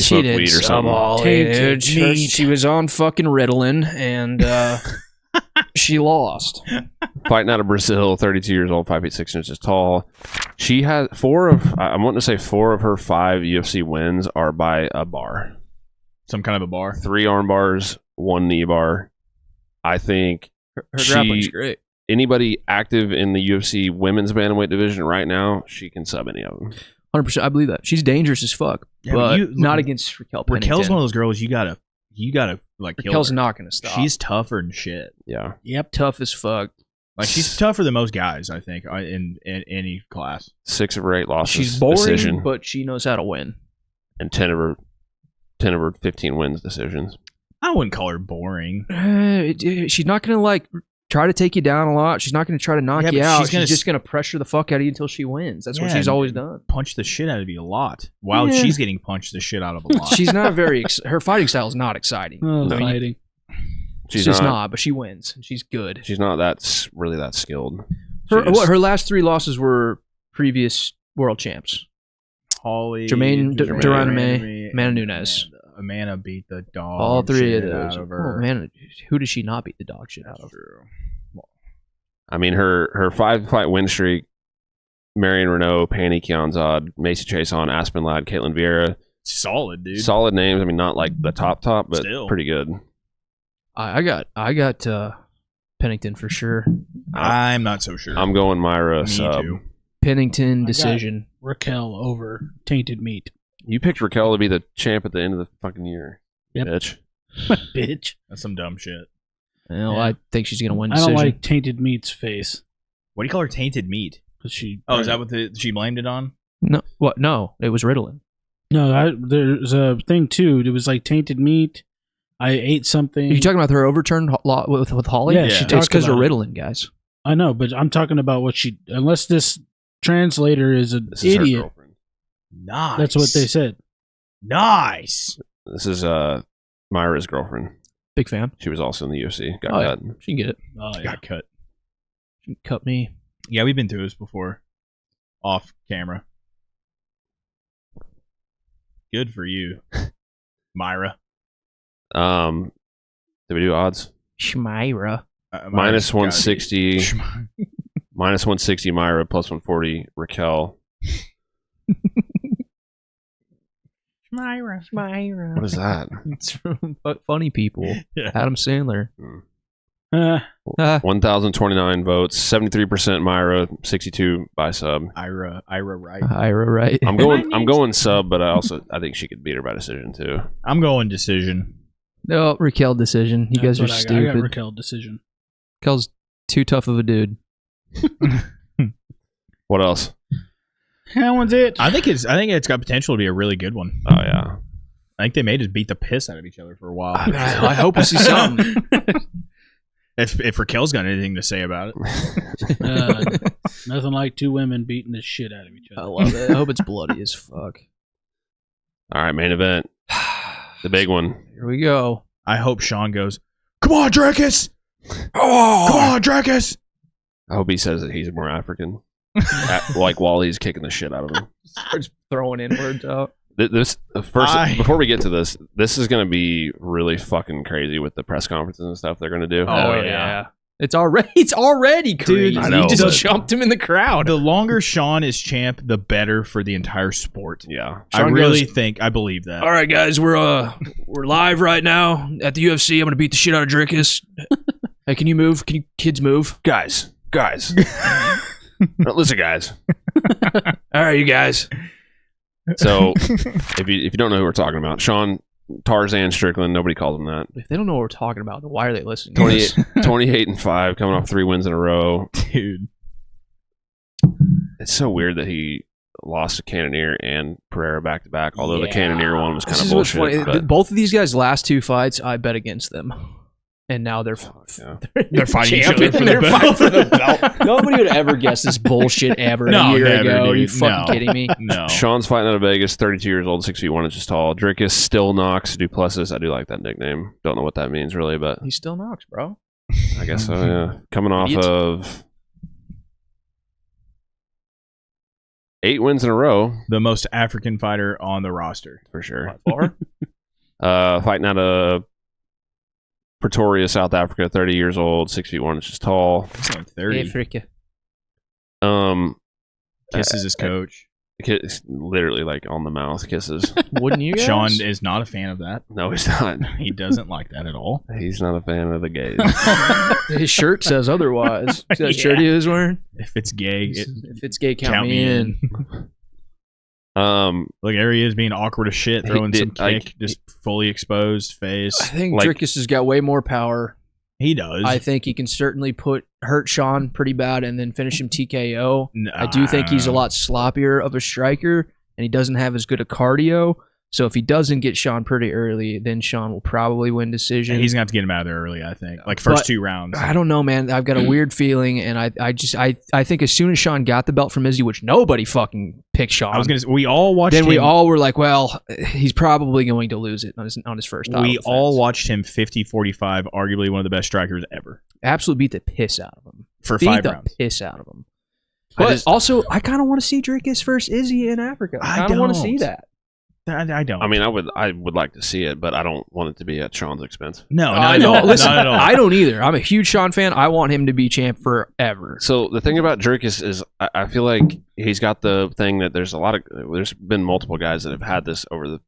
[SPEAKER 1] smoked weed or something.
[SPEAKER 4] Holly, dude. She was on fucking Ritalin and she lost.
[SPEAKER 1] Fighting out of Brazil, 32 years old, 5 feet 6 inches tall. She has 4 of her 5 UFC wins are by a bar.
[SPEAKER 3] Some kind of a bar.
[SPEAKER 1] 3 arm bars, 1 knee bar. I think
[SPEAKER 4] her grappling's great.
[SPEAKER 1] Anybody active in the UFC women's bantamweight division right now, she can sub any of them.
[SPEAKER 4] 100%. I believe that. She's dangerous as fuck, but not against Raquel Pennington.
[SPEAKER 3] Raquel's one of those girls you gotta like kill
[SPEAKER 4] Raquel's
[SPEAKER 3] her.
[SPEAKER 4] not gonna stop.
[SPEAKER 3] She's tougher than shit.
[SPEAKER 1] Yeah.
[SPEAKER 4] Yep. Tough as fuck.
[SPEAKER 3] Like she's tougher than most guys, I think, in any class.
[SPEAKER 1] 6 of her 8 losses.
[SPEAKER 4] She's boring,
[SPEAKER 1] decision,
[SPEAKER 4] but she knows how to win.
[SPEAKER 1] And 10 of her 15 wins decisions.
[SPEAKER 3] I wouldn't call her boring.
[SPEAKER 4] She's not gonna try to take you down a lot. She's not gonna try to knock you out. She's just gonna pressure the fuck out of you until she wins. That's what she's always done.
[SPEAKER 3] Punch the shit out of you a lot while she's getting punched the shit out of a lot.
[SPEAKER 4] She's not very. Her fighting style is not exciting.
[SPEAKER 2] Fighting.
[SPEAKER 4] She's just not, but she wins. And she's good.
[SPEAKER 1] She's not really that skilled.
[SPEAKER 4] Her last 3 losses were previous world champs.
[SPEAKER 3] Holly,
[SPEAKER 4] Jermaine Duraname, Amanda Nunes.
[SPEAKER 3] Amanda beat the dog.
[SPEAKER 4] All 3 of those.
[SPEAKER 3] Out of her.
[SPEAKER 4] Oh man, who did she not beat the dog shit out of?
[SPEAKER 3] True.
[SPEAKER 1] I mean, her 5-fight win streak: Marion Renault, Panny Kianzad, Macy Chason, Aspen Ladd, Caitlin Vieira.
[SPEAKER 3] Solid, dude.
[SPEAKER 1] Solid names. I mean, not like the top, but still pretty good.
[SPEAKER 4] I got Pennington for sure.
[SPEAKER 3] I'm not so sure.
[SPEAKER 1] I'm going Mayra sub.
[SPEAKER 3] Too.
[SPEAKER 4] Pennington decision.
[SPEAKER 2] Raquel over Tainted Meat.
[SPEAKER 1] You picked Raquel to be the champ at the end of the fucking year.
[SPEAKER 2] Yep.
[SPEAKER 1] Bitch.
[SPEAKER 2] Bitch.
[SPEAKER 3] That's some dumb shit.
[SPEAKER 4] Well, yeah. I think she's gonna win.
[SPEAKER 2] I don't like Tainted Meat's face.
[SPEAKER 3] What do you call her? Tainted Meat?
[SPEAKER 2] Because she.
[SPEAKER 3] Oh, is that what she blamed it on?
[SPEAKER 4] No, what? No, it was Ritalin.
[SPEAKER 2] No, there's a thing too. It was like Tainted Meat. I ate something.
[SPEAKER 4] Are you talking about her overturned with Holly?
[SPEAKER 2] Yeah, she talked
[SPEAKER 4] it's because of
[SPEAKER 2] about
[SPEAKER 4] Ritalin, guys.
[SPEAKER 2] I know, but I'm talking about what she. Unless this translator is an idiot.
[SPEAKER 1] Her girlfriend.
[SPEAKER 3] Nice.
[SPEAKER 2] That's what they said.
[SPEAKER 3] Nice.
[SPEAKER 1] This is Mayra's girlfriend.
[SPEAKER 4] Big fan.
[SPEAKER 1] She was also in the UFC. Got cut.
[SPEAKER 4] Yeah. She can get it.
[SPEAKER 3] Got cut.
[SPEAKER 4] She can cut me.
[SPEAKER 3] Yeah, we've been through this before. Off camera. Good for you, Mayra.
[SPEAKER 1] Did we do odds?
[SPEAKER 4] Mayra.
[SPEAKER 1] Minus 160. Minus 160 Mayra, plus 140 Raquel.
[SPEAKER 4] Mayra.
[SPEAKER 1] What is that?
[SPEAKER 4] It's from Funny People.
[SPEAKER 3] Yeah.
[SPEAKER 4] Adam Sandler.
[SPEAKER 1] 1,029 votes, 73% Mayra, 62 by sub.
[SPEAKER 3] Ira right.
[SPEAKER 4] Ira right.
[SPEAKER 1] I'm going sub, but I think she could beat her by decision too.
[SPEAKER 3] I'm going decision.
[SPEAKER 4] No, Raquel decision. You guys are stupid.
[SPEAKER 2] I got Raquel decision.
[SPEAKER 4] Raquel's too tough of a dude.
[SPEAKER 1] What else?
[SPEAKER 2] That one's it.
[SPEAKER 3] I think it's got potential to be a really good one.
[SPEAKER 1] Oh yeah.
[SPEAKER 3] I think they may just beat the piss out of each other for a while.
[SPEAKER 4] I hope we see something.
[SPEAKER 3] If Raquel's got anything to say about
[SPEAKER 2] it. Nothing like two women beating the shit out of each other.
[SPEAKER 4] I love it. I hope it's bloody as fuck.
[SPEAKER 1] All right, main event. The big one.
[SPEAKER 4] Here we go.
[SPEAKER 3] I hope Sean goes, "Come on, Dricus! Oh, come on, Dricus!"
[SPEAKER 1] I hope he says that he's more African. While he's kicking the shit out of him.
[SPEAKER 4] Starts throwing in words out.
[SPEAKER 1] Before we get to this is going to be really fucking crazy with the press conferences and stuff they're going to do.
[SPEAKER 4] Oh yeah. It's already crazy.
[SPEAKER 3] Dude,
[SPEAKER 1] I know,
[SPEAKER 4] you just jumped him in the crowd.
[SPEAKER 3] The longer Sean is champ, the better for the entire sport.
[SPEAKER 1] Yeah.
[SPEAKER 3] I believe that.
[SPEAKER 4] All right, guys, we're live right now at the UFC. I'm going to beat the shit out of Dricus. Hey, can you move? Can you kids move?
[SPEAKER 1] Guys. Listen, guys.
[SPEAKER 4] All right, you guys.
[SPEAKER 1] So, if you don't know who we're talking about, Sean Tarzan Strickland, nobody calls him that.
[SPEAKER 4] If they don't know what we're talking about, then why are they listening?
[SPEAKER 1] 28-5, coming off 3 wins in a row.
[SPEAKER 3] Dude.
[SPEAKER 1] It's so weird that he lost to Cannonier and Pereira back-to-back, although the Cannonier one was kind of bullshit.
[SPEAKER 4] Both of these guys' last 2 fights, I bet against them. And now they're
[SPEAKER 3] fighting each other for the belt.
[SPEAKER 4] Nobody would ever guess this bullshit ever a year ago. Dude. Are you fucking kidding me?
[SPEAKER 3] No.
[SPEAKER 1] Sean's fighting out of Vegas, 32 years old, 6'1" inches tall. Dricus still knocks Duplessis. I do like that nickname. Don't know what that means really, but
[SPEAKER 4] he still knocks, bro.
[SPEAKER 1] I guess so. Yeah, coming off of 8 wins in a row.
[SPEAKER 3] The most African fighter on the roster
[SPEAKER 1] for sure.
[SPEAKER 4] By
[SPEAKER 1] far. Fighting out of Pretoria, South Africa, 30 years old, 6'1" inches tall.
[SPEAKER 3] He's like 30.
[SPEAKER 4] Africa.
[SPEAKER 3] Kisses his coach.
[SPEAKER 1] Literally like on the mouth kisses.
[SPEAKER 4] Wouldn't you guys?
[SPEAKER 3] Sean is not a fan of that.
[SPEAKER 1] No, he's not.
[SPEAKER 3] He doesn't like that at all.
[SPEAKER 1] He's not a fan of the gays.
[SPEAKER 4] His shirt says otherwise. See that shirt he was wearing?
[SPEAKER 3] If it's gay,
[SPEAKER 4] if it's gay, count me in.
[SPEAKER 3] Look, there he is being awkward as shit, throwing some kick, just fully exposed face.
[SPEAKER 4] I think Dricus has got way more power.
[SPEAKER 3] He does.
[SPEAKER 4] I think he can certainly hurt Sean pretty bad and then finish him TKO. I do think he's a lot sloppier of a striker, and he doesn't have as good a cardio. So if he doesn't get Sean pretty early, then Sean will probably win decision.
[SPEAKER 3] And he's gonna have to get him out of there early, I think. Like first 2 rounds.
[SPEAKER 4] I don't know, man. I've got a weird feeling, and I think as soon as Sean got the belt from Izzy, which nobody fucking picked Sean.
[SPEAKER 3] I was gonna say, we all watched him.
[SPEAKER 4] We all were like, well, he's probably going to lose it on his first time.
[SPEAKER 3] We all watched him 50-45, arguably one of the best strikers ever.
[SPEAKER 4] Absolutely beat the piss out of him.
[SPEAKER 3] For 5 rounds.
[SPEAKER 4] Beat the piss out of him. But also, I kind of want to see Dricus versus Izzy in Africa. I kind of want to see that.
[SPEAKER 3] I don't.
[SPEAKER 1] I mean, I would like to see it, but I don't want it to be at Sean's expense.
[SPEAKER 3] No, not at all.
[SPEAKER 4] Listen,
[SPEAKER 3] not at all.
[SPEAKER 4] I don't either. I'm a huge Sean fan. I want him to be champ forever.
[SPEAKER 1] So the thing about Dricus is, I feel like he's got the thing that there's been multiple guys that have had this over the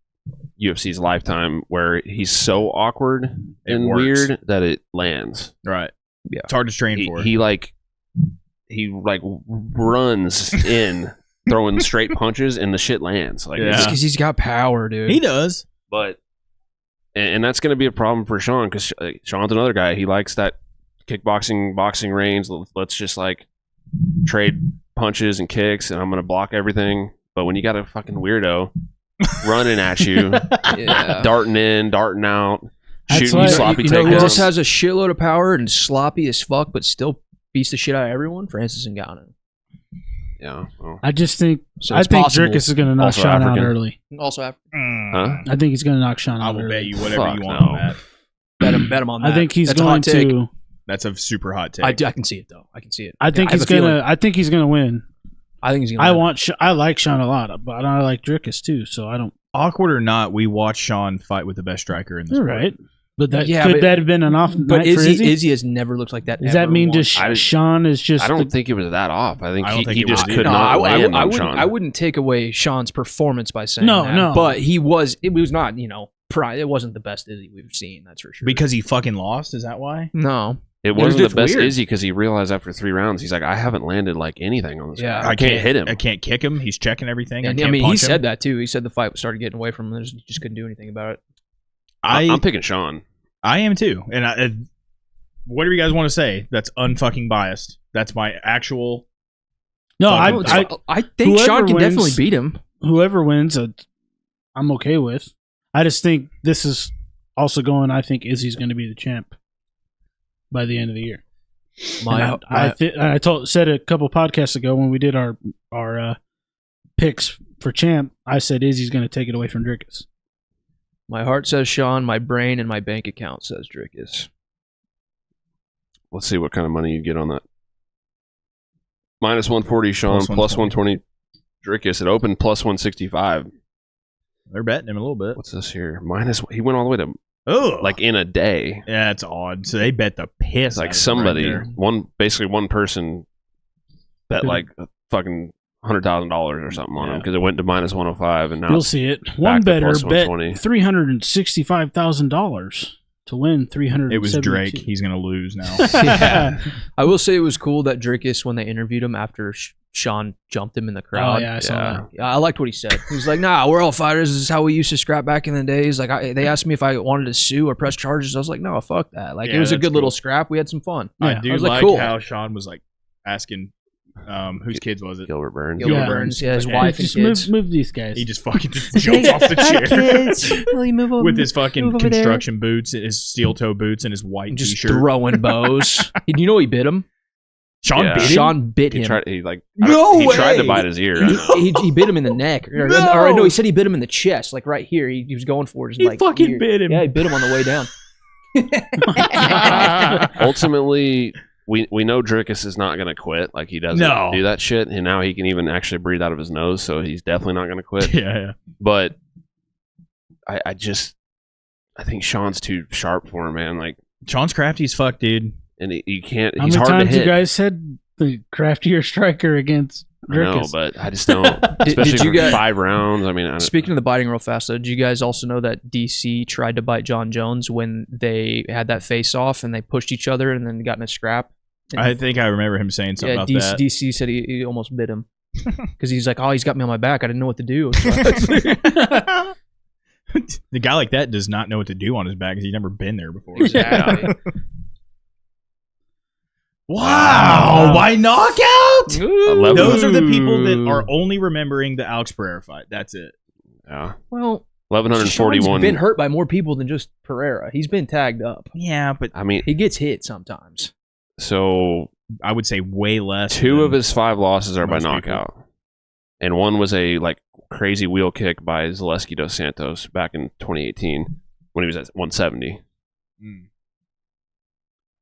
[SPEAKER 1] UFC's lifetime, where he's so awkward and weird that it lands.
[SPEAKER 3] Right.
[SPEAKER 4] Yeah.
[SPEAKER 3] It's hard to train for.
[SPEAKER 1] He runs in. Throwing straight punches and the shit lands. Like,
[SPEAKER 4] because he's got power, dude.
[SPEAKER 3] He does.
[SPEAKER 1] But And that's going to be a problem for Sean because Sean's another guy. He likes that kickboxing, boxing range. Let's just like trade punches and kicks, and I'm going to block everything. But when you got a fucking weirdo running at you, darting in, darting out, shooting you sloppy takedowns.
[SPEAKER 4] Who just has a shitload of power and sloppy as fuck, but still beats the shit out of everyone? Francis Ngannou.
[SPEAKER 1] Yeah, well.
[SPEAKER 2] I just think Dricus is going to knock Sean out early.
[SPEAKER 4] Also African.
[SPEAKER 2] I think he's going to knock Sean out early.
[SPEAKER 3] I will bet you whatever you want on that.
[SPEAKER 4] Bet him on that.
[SPEAKER 2] I think he's going to.
[SPEAKER 3] That's a super hot take.
[SPEAKER 4] I can see it though. I can see it.
[SPEAKER 2] I think he's gonna. I think he's gonna win.
[SPEAKER 4] I think he's gonna. Win.
[SPEAKER 2] I like Sean a lot, but I like Dricus too. So I don't.
[SPEAKER 3] Awkward or not, we watched Sean fight with the best striker in the sport.
[SPEAKER 2] Right. But that could that have been an off night for
[SPEAKER 4] Izzy has never looked like that.
[SPEAKER 2] Does that mean just Sean is just?
[SPEAKER 1] I don't think it was that off. I think he just could not land on Sean.
[SPEAKER 4] I wouldn't take away Sean's performance by saying that.
[SPEAKER 2] No.
[SPEAKER 4] But it was not, it wasn't the best Izzy we've seen, that's for sure.
[SPEAKER 3] Because he fucking lost? Is that why?
[SPEAKER 4] No.
[SPEAKER 1] It wasn't the best Izzy because he realized after 3 rounds, he's like, I haven't landed like anything on this guy. I can't hit him.
[SPEAKER 3] I can't kick him. He's checking everything.
[SPEAKER 4] And, he said that too. He said the fight started getting away from him. He just couldn't do anything about it.
[SPEAKER 1] I'm picking Sean.
[SPEAKER 3] I am too. And whatever you guys want to say, that's unfucking biased. That's my actual.
[SPEAKER 2] No,
[SPEAKER 4] I think Sean can definitely beat him.
[SPEAKER 2] Whoever wins, I'm okay with. I just think this is also going. I think Izzy's going to be the champ by the end of the year. I said a couple podcasts ago when we did our picks for champ. I said Izzy's going to take it away from Dricus.
[SPEAKER 4] My heart says Sean. My brain and my bank account says Dricus.
[SPEAKER 1] Let's see what kind of money you get on that. Minus 140 Sean, plus 120 Dricus. It opened plus 165.
[SPEAKER 3] They're betting him a little bit.
[SPEAKER 1] What's this here? He went all the way to like in a day.
[SPEAKER 3] Yeah, it's odd. So they bet the piss.
[SPEAKER 1] Like somebody, one person bet like fucking $100,000 or something on him because it went to minus 105 and now
[SPEAKER 2] you'll see it. One better bet $365,000 to win 300.
[SPEAKER 3] It was Drake. He's gonna lose now.
[SPEAKER 4] I will say it was cool that Dricus, when they interviewed him after Sean jumped him in the crowd.
[SPEAKER 2] Oh yeah, I saw that.
[SPEAKER 4] I liked what he said. He was like, "Nah, we're all fighters. This is how we used to scrap back in the days." Like they asked me if I wanted to sue or press charges. I was like, "No, fuck that." Like it was a good little scrap. We had some fun.
[SPEAKER 3] I do like cool. How Sean was like asking. Whose kids was it?
[SPEAKER 1] Gilbert Burns.
[SPEAKER 4] Gilbert Burns, his wife and kids.
[SPEAKER 2] Move these guys.
[SPEAKER 3] He just fucking jumps off the chair.
[SPEAKER 4] Kids, will you move over,
[SPEAKER 3] with his fucking construction boots, his steel toe boots, and his white
[SPEAKER 4] just
[SPEAKER 3] t-shirt.
[SPEAKER 4] throwing bows. You know he bit him?
[SPEAKER 3] Sean bit him?
[SPEAKER 1] He tried to bite his ear.
[SPEAKER 4] He bit him in the neck. Or no, he said he bit him in the chest, like right here. He was going for it.
[SPEAKER 2] He fucking bit him.
[SPEAKER 4] Yeah, he bit him on the way down.
[SPEAKER 1] Ultimately... We know Dricus is not going to quit. Like, he doesn't do that shit. And now he can even actually breathe out of his nose, so he's definitely not going to quit.
[SPEAKER 3] Yeah.
[SPEAKER 1] But I think Sean's too sharp for him, man. Like,
[SPEAKER 3] Sean's crafty as fuck, dude.
[SPEAKER 1] And he can't.
[SPEAKER 2] How
[SPEAKER 1] he's
[SPEAKER 2] many
[SPEAKER 1] hard to
[SPEAKER 2] times
[SPEAKER 1] hit.
[SPEAKER 2] You guys said the craftier striker against Dricus?
[SPEAKER 1] No, but I just don't. Especially for 5 rounds. I mean,
[SPEAKER 4] speaking of the biting real fast, though, did you guys also know that DC tried to bite John Jones when they had that face off and they pushed each other and then got in a scrap?
[SPEAKER 3] I think I remember him saying something about that.
[SPEAKER 4] DC said he almost bit him because he's like, "Oh, he's got me on my back. I didn't know what to do."
[SPEAKER 3] The guy like that does not know what to do on his back because he's never been there before.
[SPEAKER 4] Exactly.
[SPEAKER 3] Wow! By knockout. Those are the people that are only remembering the Alex Pereira fight. That's it.
[SPEAKER 1] Yeah.
[SPEAKER 4] Well,
[SPEAKER 1] 1141.
[SPEAKER 4] Sean's been hurt by more people than just Pereira. He's been tagged up.
[SPEAKER 3] Yeah, but
[SPEAKER 1] I mean,
[SPEAKER 4] he gets hit sometimes.
[SPEAKER 1] So
[SPEAKER 3] I would say way less.
[SPEAKER 1] 2 of his 5 losses are by knockout, and one was a crazy wheel kick by Zaleski dos Santos back in 2018 when he was at 170.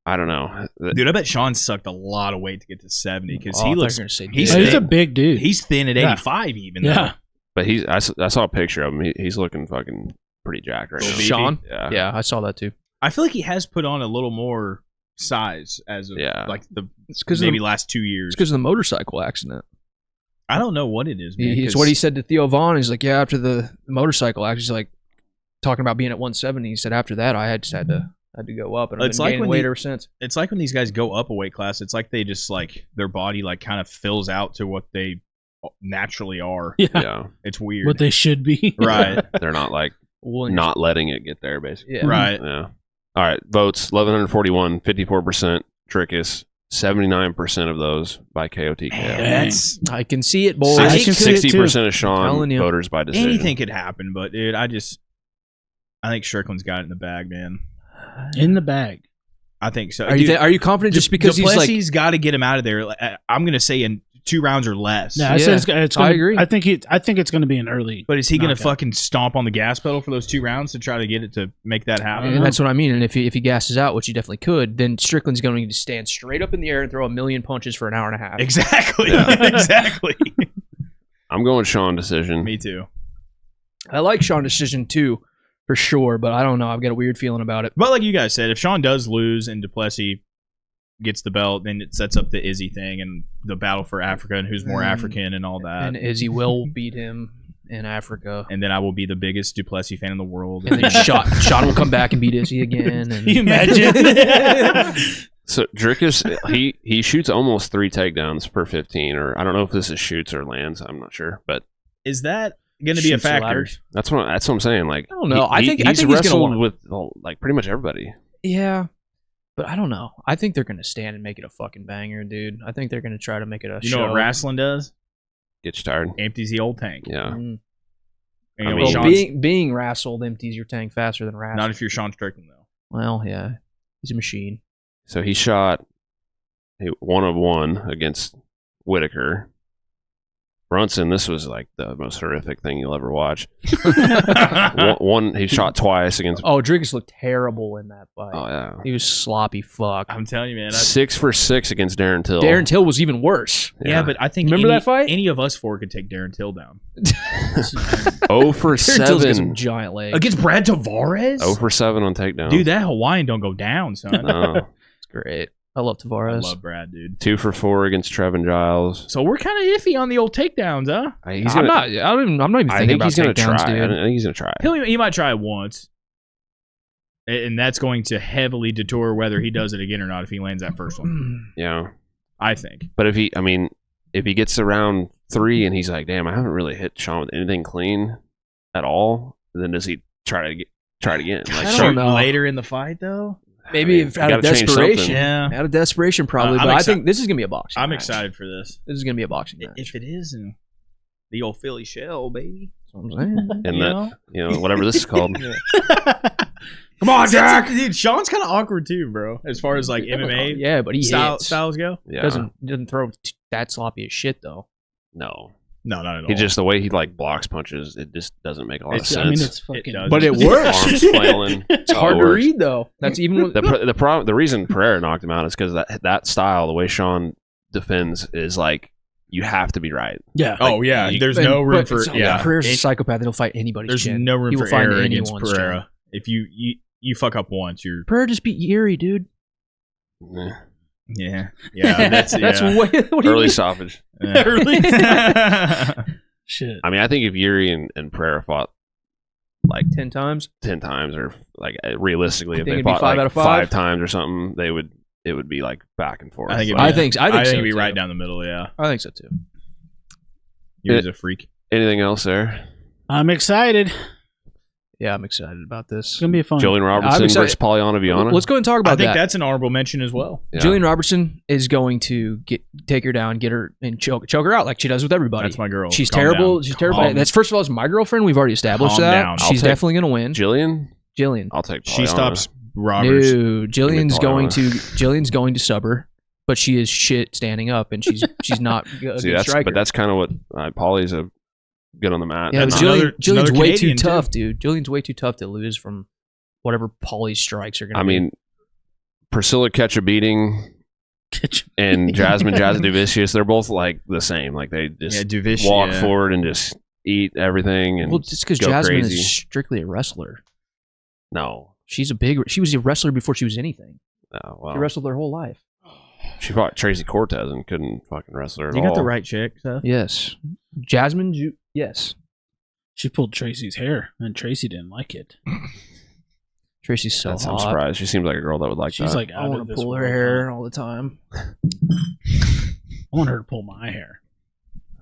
[SPEAKER 1] I don't know,
[SPEAKER 3] dude. I bet Sean sucked a lot of weight to get to 70 because
[SPEAKER 2] he's a big dude.
[SPEAKER 3] He's thin at 85 even.
[SPEAKER 2] Yeah,
[SPEAKER 1] but I saw a picture of him. He's looking fucking pretty jacked right now.
[SPEAKER 4] Sean,
[SPEAKER 1] yeah,
[SPEAKER 4] I saw that too.
[SPEAKER 3] I feel like he has put on a little more size as of maybe last 2 years.
[SPEAKER 4] It's because of the motorcycle accident.
[SPEAKER 3] I don't know what it is, man.
[SPEAKER 4] It's what he said to Theo Vaughn. He's like, yeah, after the motorcycle accident, he's like talking about being at 170. He said after that, I just had to go up, and I've been gaining weight ever since. It's
[SPEAKER 3] like when these guys go up a weight class, it's like they just their body kind of fills out to what they naturally are.
[SPEAKER 2] Yeah.
[SPEAKER 3] It's weird.
[SPEAKER 2] What they should be.
[SPEAKER 3] Right.
[SPEAKER 1] They're not not letting it get there, basically.
[SPEAKER 4] Yeah.
[SPEAKER 3] Right.
[SPEAKER 1] Yeah. All right. Votes 1,141, 54%. Dricus, 79% of those by KOTK.
[SPEAKER 4] I can see it, boys.
[SPEAKER 1] 60% of Sean
[SPEAKER 4] Telling you.
[SPEAKER 1] voters by decision.
[SPEAKER 3] Anything could happen, but dude, I think Strickland's got it in the bag, man.
[SPEAKER 2] In the bag.
[SPEAKER 3] I think so.
[SPEAKER 4] Are you confident just because he's like...
[SPEAKER 3] Plessis got to get him out of there. I'm going to say in 2 rounds or less.
[SPEAKER 2] Yeah, I said it's gonna,
[SPEAKER 4] I agree.
[SPEAKER 2] I think it's going to be an early.
[SPEAKER 3] But is he going to
[SPEAKER 2] knockout.
[SPEAKER 3] fucking stomp on the gas pedal for those 2 rounds to try to get it to make that happen?
[SPEAKER 4] And that's what I mean. And if he gasses out, which he definitely could, then Strickland's going to need to stand straight up in the air and throw a million punches for an hour and a half.
[SPEAKER 3] Exactly.
[SPEAKER 1] Yeah.
[SPEAKER 3] Exactly.
[SPEAKER 1] I'm going Sean decision.
[SPEAKER 3] Me too.
[SPEAKER 4] I like Sean decision too, for sure, but I don't know. I've got a weird feeling about it.
[SPEAKER 3] But like you guys said, if Sean does lose and Plessis gets the belt, then it sets up the Izzy thing and the battle for Africa and who's more African and all that.
[SPEAKER 4] And Izzy will beat him in Africa.
[SPEAKER 3] And then I will be the biggest Duplessis fan in the world.
[SPEAKER 4] And then Sean will come back and beat Izzy again. And...
[SPEAKER 2] Can you imagine?
[SPEAKER 1] So Dricus, he shoots almost 3 takedowns per 15, or I don't know if this is shoots or lands. I'm not sure, but
[SPEAKER 3] is that going to be a
[SPEAKER 4] Shoots or
[SPEAKER 3] factor?
[SPEAKER 4] ladders?
[SPEAKER 1] that's what I'm saying. Like,
[SPEAKER 4] I don't know. I think
[SPEAKER 1] he's
[SPEAKER 4] he's
[SPEAKER 1] wrestled
[SPEAKER 4] gonna
[SPEAKER 1] with like pretty much everybody.
[SPEAKER 4] Yeah. But I don't know. I think they're going to stand and make it a fucking banger, dude. I think they're going to try to make it a
[SPEAKER 3] You
[SPEAKER 4] show.
[SPEAKER 3] know what wrestling does?
[SPEAKER 1] Get you tired.
[SPEAKER 3] Empties the old tank.
[SPEAKER 1] Yeah.
[SPEAKER 4] Mm.
[SPEAKER 3] You know,
[SPEAKER 1] I mean,
[SPEAKER 4] Well, being wrestled empties your tank faster than wrestled.
[SPEAKER 3] not if you're Sean Strickland, though.
[SPEAKER 4] Well, yeah. He's a machine.
[SPEAKER 1] So he shot 1 of 1 against Whitaker. Brunson, this was like the most horrific thing you'll ever watch. one, he shot twice against.
[SPEAKER 4] Oh, Dricus looked terrible in that fight.
[SPEAKER 1] Oh yeah,
[SPEAKER 4] He was sloppy fuck.
[SPEAKER 3] I'm telling you, man.
[SPEAKER 1] 6 for 6 against Darren Till.
[SPEAKER 4] Darren Till was even worse.
[SPEAKER 3] Yeah, but I think
[SPEAKER 4] Remember that fight?
[SPEAKER 3] Any of us 4 could take Darren Till down
[SPEAKER 1] 0 for
[SPEAKER 4] Darren Till's got some
[SPEAKER 1] 7.
[SPEAKER 4] giant legs.
[SPEAKER 3] against Brad Tavares.
[SPEAKER 1] 0 for 7 on takedown.
[SPEAKER 3] Dude, that Hawaiian don't go down, son.
[SPEAKER 1] No.
[SPEAKER 4] That's great. I love
[SPEAKER 3] I
[SPEAKER 4] Tavares.
[SPEAKER 3] love Brad, dude.
[SPEAKER 1] 2 for 4 against Trevin Giles.
[SPEAKER 3] So we're kind of iffy on the old takedowns, huh?
[SPEAKER 4] I'm not even
[SPEAKER 1] I
[SPEAKER 4] thinking
[SPEAKER 1] think
[SPEAKER 4] about
[SPEAKER 1] he's gonna
[SPEAKER 4] takedowns,
[SPEAKER 1] try. I
[SPEAKER 4] dude.
[SPEAKER 1] think he's gonna try.
[SPEAKER 3] He might try it once, and that's going to heavily detour whether he does it again or not if he lands that first one.
[SPEAKER 1] Yeah,
[SPEAKER 3] I think.
[SPEAKER 1] but if he gets to round 3 and he's like, damn, I haven't really hit Sean with anything clean at all, then does he try it again? Like,
[SPEAKER 4] I don't know.
[SPEAKER 3] Later in the fight, though.
[SPEAKER 4] Maybe
[SPEAKER 1] you
[SPEAKER 4] out of
[SPEAKER 1] gotta change
[SPEAKER 4] desperation.
[SPEAKER 1] something.
[SPEAKER 3] Yeah.
[SPEAKER 4] Out of desperation, probably.
[SPEAKER 3] I'm
[SPEAKER 4] but I
[SPEAKER 3] exci-
[SPEAKER 4] think this is going to be a boxing
[SPEAKER 3] I'm
[SPEAKER 4] match.
[SPEAKER 3] excited for this.
[SPEAKER 4] This is going to be a boxing match.
[SPEAKER 3] If it is, and the old Philly shell, baby.
[SPEAKER 4] That's what I'm saying.
[SPEAKER 1] And
[SPEAKER 3] You
[SPEAKER 1] that, whatever this is called.
[SPEAKER 3] Come on, Jack. Dude, Sean's kind of awkward too, bro. As far as like MMA
[SPEAKER 4] Yeah, but he hits.
[SPEAKER 3] styles go.
[SPEAKER 1] Yeah.
[SPEAKER 4] Doesn't throw that sloppy as shit, though.
[SPEAKER 1] No.
[SPEAKER 3] No, not at all.
[SPEAKER 1] He just, the way he like blocks punches, it just doesn't make a lot of sense.
[SPEAKER 2] I mean, it's fucking.
[SPEAKER 3] does.
[SPEAKER 4] But it
[SPEAKER 1] Arms
[SPEAKER 4] works.
[SPEAKER 1] flailing.
[SPEAKER 4] It's hard to read, though. That's even with,
[SPEAKER 1] The reason Pereira knocked him out is because that style, the way Sean defends, is like you have to be right.
[SPEAKER 2] Yeah.
[SPEAKER 3] Oh yeah, there's no room for
[SPEAKER 4] Pereira's a psychopath. He'll fight anybody's
[SPEAKER 3] There's
[SPEAKER 4] chin.
[SPEAKER 3] no room
[SPEAKER 4] He
[SPEAKER 3] for
[SPEAKER 4] will find
[SPEAKER 3] error against
[SPEAKER 4] anyone's
[SPEAKER 3] Pereira. If you fuck up once, you're
[SPEAKER 4] Pereira just beat Yuri, dude.
[SPEAKER 1] Eh.
[SPEAKER 3] that's
[SPEAKER 4] That's way. What do you
[SPEAKER 1] Early
[SPEAKER 4] mean?
[SPEAKER 1] stoppage.
[SPEAKER 2] Early. Shit.
[SPEAKER 1] I mean, I think if Yuri and Pereira fought like
[SPEAKER 4] 10 times.
[SPEAKER 1] 10 times, or like realistically, if
[SPEAKER 4] think
[SPEAKER 1] they
[SPEAKER 4] it'd be
[SPEAKER 1] fought
[SPEAKER 4] 5
[SPEAKER 1] like
[SPEAKER 4] out of 5?
[SPEAKER 1] 5 times or something, it would be like back and forth.
[SPEAKER 3] I think
[SPEAKER 1] Like,
[SPEAKER 3] it'd
[SPEAKER 4] I think so,
[SPEAKER 3] it'd be
[SPEAKER 4] too.
[SPEAKER 3] right down the middle. Yeah,
[SPEAKER 4] I think so too.
[SPEAKER 3] Yuri's a freak.
[SPEAKER 1] anything else there?
[SPEAKER 2] I'm excited.
[SPEAKER 4] Yeah, I'm excited about this.
[SPEAKER 2] It's gonna be a fun.
[SPEAKER 1] Julian
[SPEAKER 4] I'm
[SPEAKER 1] Robertson
[SPEAKER 4] excited.
[SPEAKER 1] versus Polyana Viana.
[SPEAKER 4] Let's go and talk about
[SPEAKER 3] I think
[SPEAKER 4] that.
[SPEAKER 3] that's an honorable mention as well.
[SPEAKER 1] Yeah.
[SPEAKER 4] Julian Robertson is going to take her down, get her, and choke her out like she does with everybody.
[SPEAKER 3] That's my girl.
[SPEAKER 4] She's
[SPEAKER 3] Calm
[SPEAKER 4] terrible.
[SPEAKER 3] down.
[SPEAKER 4] She's terrible.
[SPEAKER 3] Calm-
[SPEAKER 4] That's first of all, it's my girlfriend. We've already established
[SPEAKER 3] Calm
[SPEAKER 4] that.
[SPEAKER 3] down.
[SPEAKER 4] She's
[SPEAKER 1] I'll take-
[SPEAKER 4] definitely going to win.
[SPEAKER 1] Jillian?
[SPEAKER 4] I'll take
[SPEAKER 1] Polyana.
[SPEAKER 3] She stops Roberts.
[SPEAKER 4] No, Jillian's
[SPEAKER 1] Polyana.
[SPEAKER 4] going to sub her, but she is shit standing up, and she's not a good
[SPEAKER 1] See,
[SPEAKER 4] striker.
[SPEAKER 1] but that's kind of what Polly's a good on the mat.
[SPEAKER 4] yeah, but
[SPEAKER 3] that's
[SPEAKER 4] Jillian's
[SPEAKER 3] another
[SPEAKER 4] way
[SPEAKER 3] Canadian,
[SPEAKER 4] too tough, dude. Jillian's way too tough to lose from whatever Polly's strikes are going to
[SPEAKER 1] I
[SPEAKER 4] be.
[SPEAKER 1] mean, Priscilla catch a beating and Jasmine Duvicius, they're both like the same. Like they just
[SPEAKER 3] Duvicius,
[SPEAKER 1] walk forward and just eat everything. And
[SPEAKER 4] well, just because
[SPEAKER 1] go
[SPEAKER 4] Jasmine
[SPEAKER 1] crazy.
[SPEAKER 4] is strictly a wrestler.
[SPEAKER 1] No.
[SPEAKER 4] She was a wrestler before she was anything.
[SPEAKER 1] No, well,
[SPEAKER 4] She wrestled her whole life.
[SPEAKER 1] she fought Tracy Cortez and couldn't fucking wrestle her at
[SPEAKER 3] You
[SPEAKER 1] all.
[SPEAKER 3] got the right chick, Seth.
[SPEAKER 4] Yes. Jasmine, yes.
[SPEAKER 2] She pulled Tracy's hair, and Tracy didn't like it.
[SPEAKER 4] Tracy's so
[SPEAKER 1] I'm
[SPEAKER 4] hot.
[SPEAKER 1] surprised. She seems like a girl that would like
[SPEAKER 2] She's
[SPEAKER 1] that.
[SPEAKER 2] like,
[SPEAKER 4] I
[SPEAKER 2] out
[SPEAKER 4] want
[SPEAKER 2] of
[SPEAKER 4] to
[SPEAKER 2] this
[SPEAKER 4] pull her
[SPEAKER 2] world.
[SPEAKER 4] hair all the time.
[SPEAKER 2] I want her to pull my hair.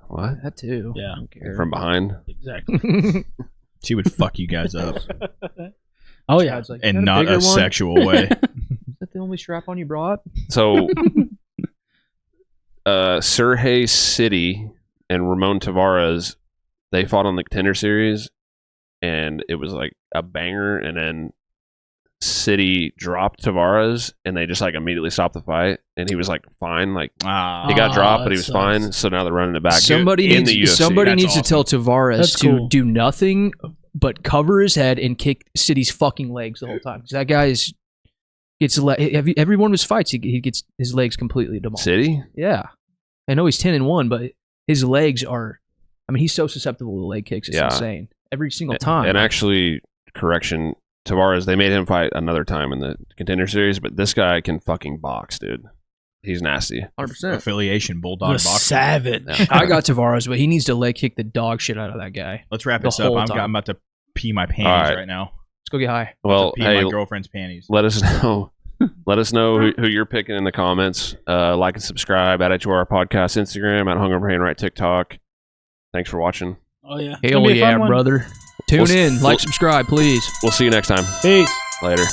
[SPEAKER 1] What?
[SPEAKER 4] That too.
[SPEAKER 2] Yeah.
[SPEAKER 4] I don't care.
[SPEAKER 1] From behind?
[SPEAKER 2] Exactly.
[SPEAKER 3] She would fuck you guys up.
[SPEAKER 2] Oh yeah,
[SPEAKER 4] Like,
[SPEAKER 3] and not a sexual way.
[SPEAKER 4] Is that the only strap on you brought?
[SPEAKER 1] So, Sergey City and Ramon Tavares, they fought on the Contender Series, and it was like a banger. And then City dropped Tavares, and they just like immediately stopped the fight, and he was like fine. Like he got dropped, but he was fine. So now they're running it back.
[SPEAKER 4] Somebody
[SPEAKER 1] in the UFC.
[SPEAKER 4] Somebody
[SPEAKER 3] That's
[SPEAKER 4] needs to tell Tavares to do nothing but cover his head and kick City's fucking legs the whole time. 'Cause that guy gets every one of his fights. He gets his legs completely demolished.
[SPEAKER 1] City?
[SPEAKER 4] Yeah, I know he's 10-1, but his legs are. I mean, he's so susceptible to leg kicks. It's insane. Every single time.
[SPEAKER 1] And actually, correction, Tavares, they made him fight another time in the Contender Series, but this guy can fucking box, dude. He's nasty.
[SPEAKER 4] 100%.
[SPEAKER 3] Affiliation, Bulldog boxing.
[SPEAKER 2] Savage.
[SPEAKER 1] Yeah.
[SPEAKER 4] I got Tavares, but he needs to leg kick the dog shit out of that guy.
[SPEAKER 3] Let's wrap this up. I'm about to pee my panties right now.
[SPEAKER 4] Let's go get high.
[SPEAKER 1] Well,
[SPEAKER 3] Pee
[SPEAKER 1] hey,
[SPEAKER 3] my girlfriend's panties.
[SPEAKER 1] let us know. Let us know who you're picking in the comments. Like and subscribe. Add it to our podcast Instagram at Hungoverhandright TikTok. Thanks for watching.
[SPEAKER 2] Oh yeah.
[SPEAKER 4] Hell yeah, brother. Tune in, like, subscribe, please.
[SPEAKER 1] We'll see you next time.
[SPEAKER 2] Peace.
[SPEAKER 1] Later.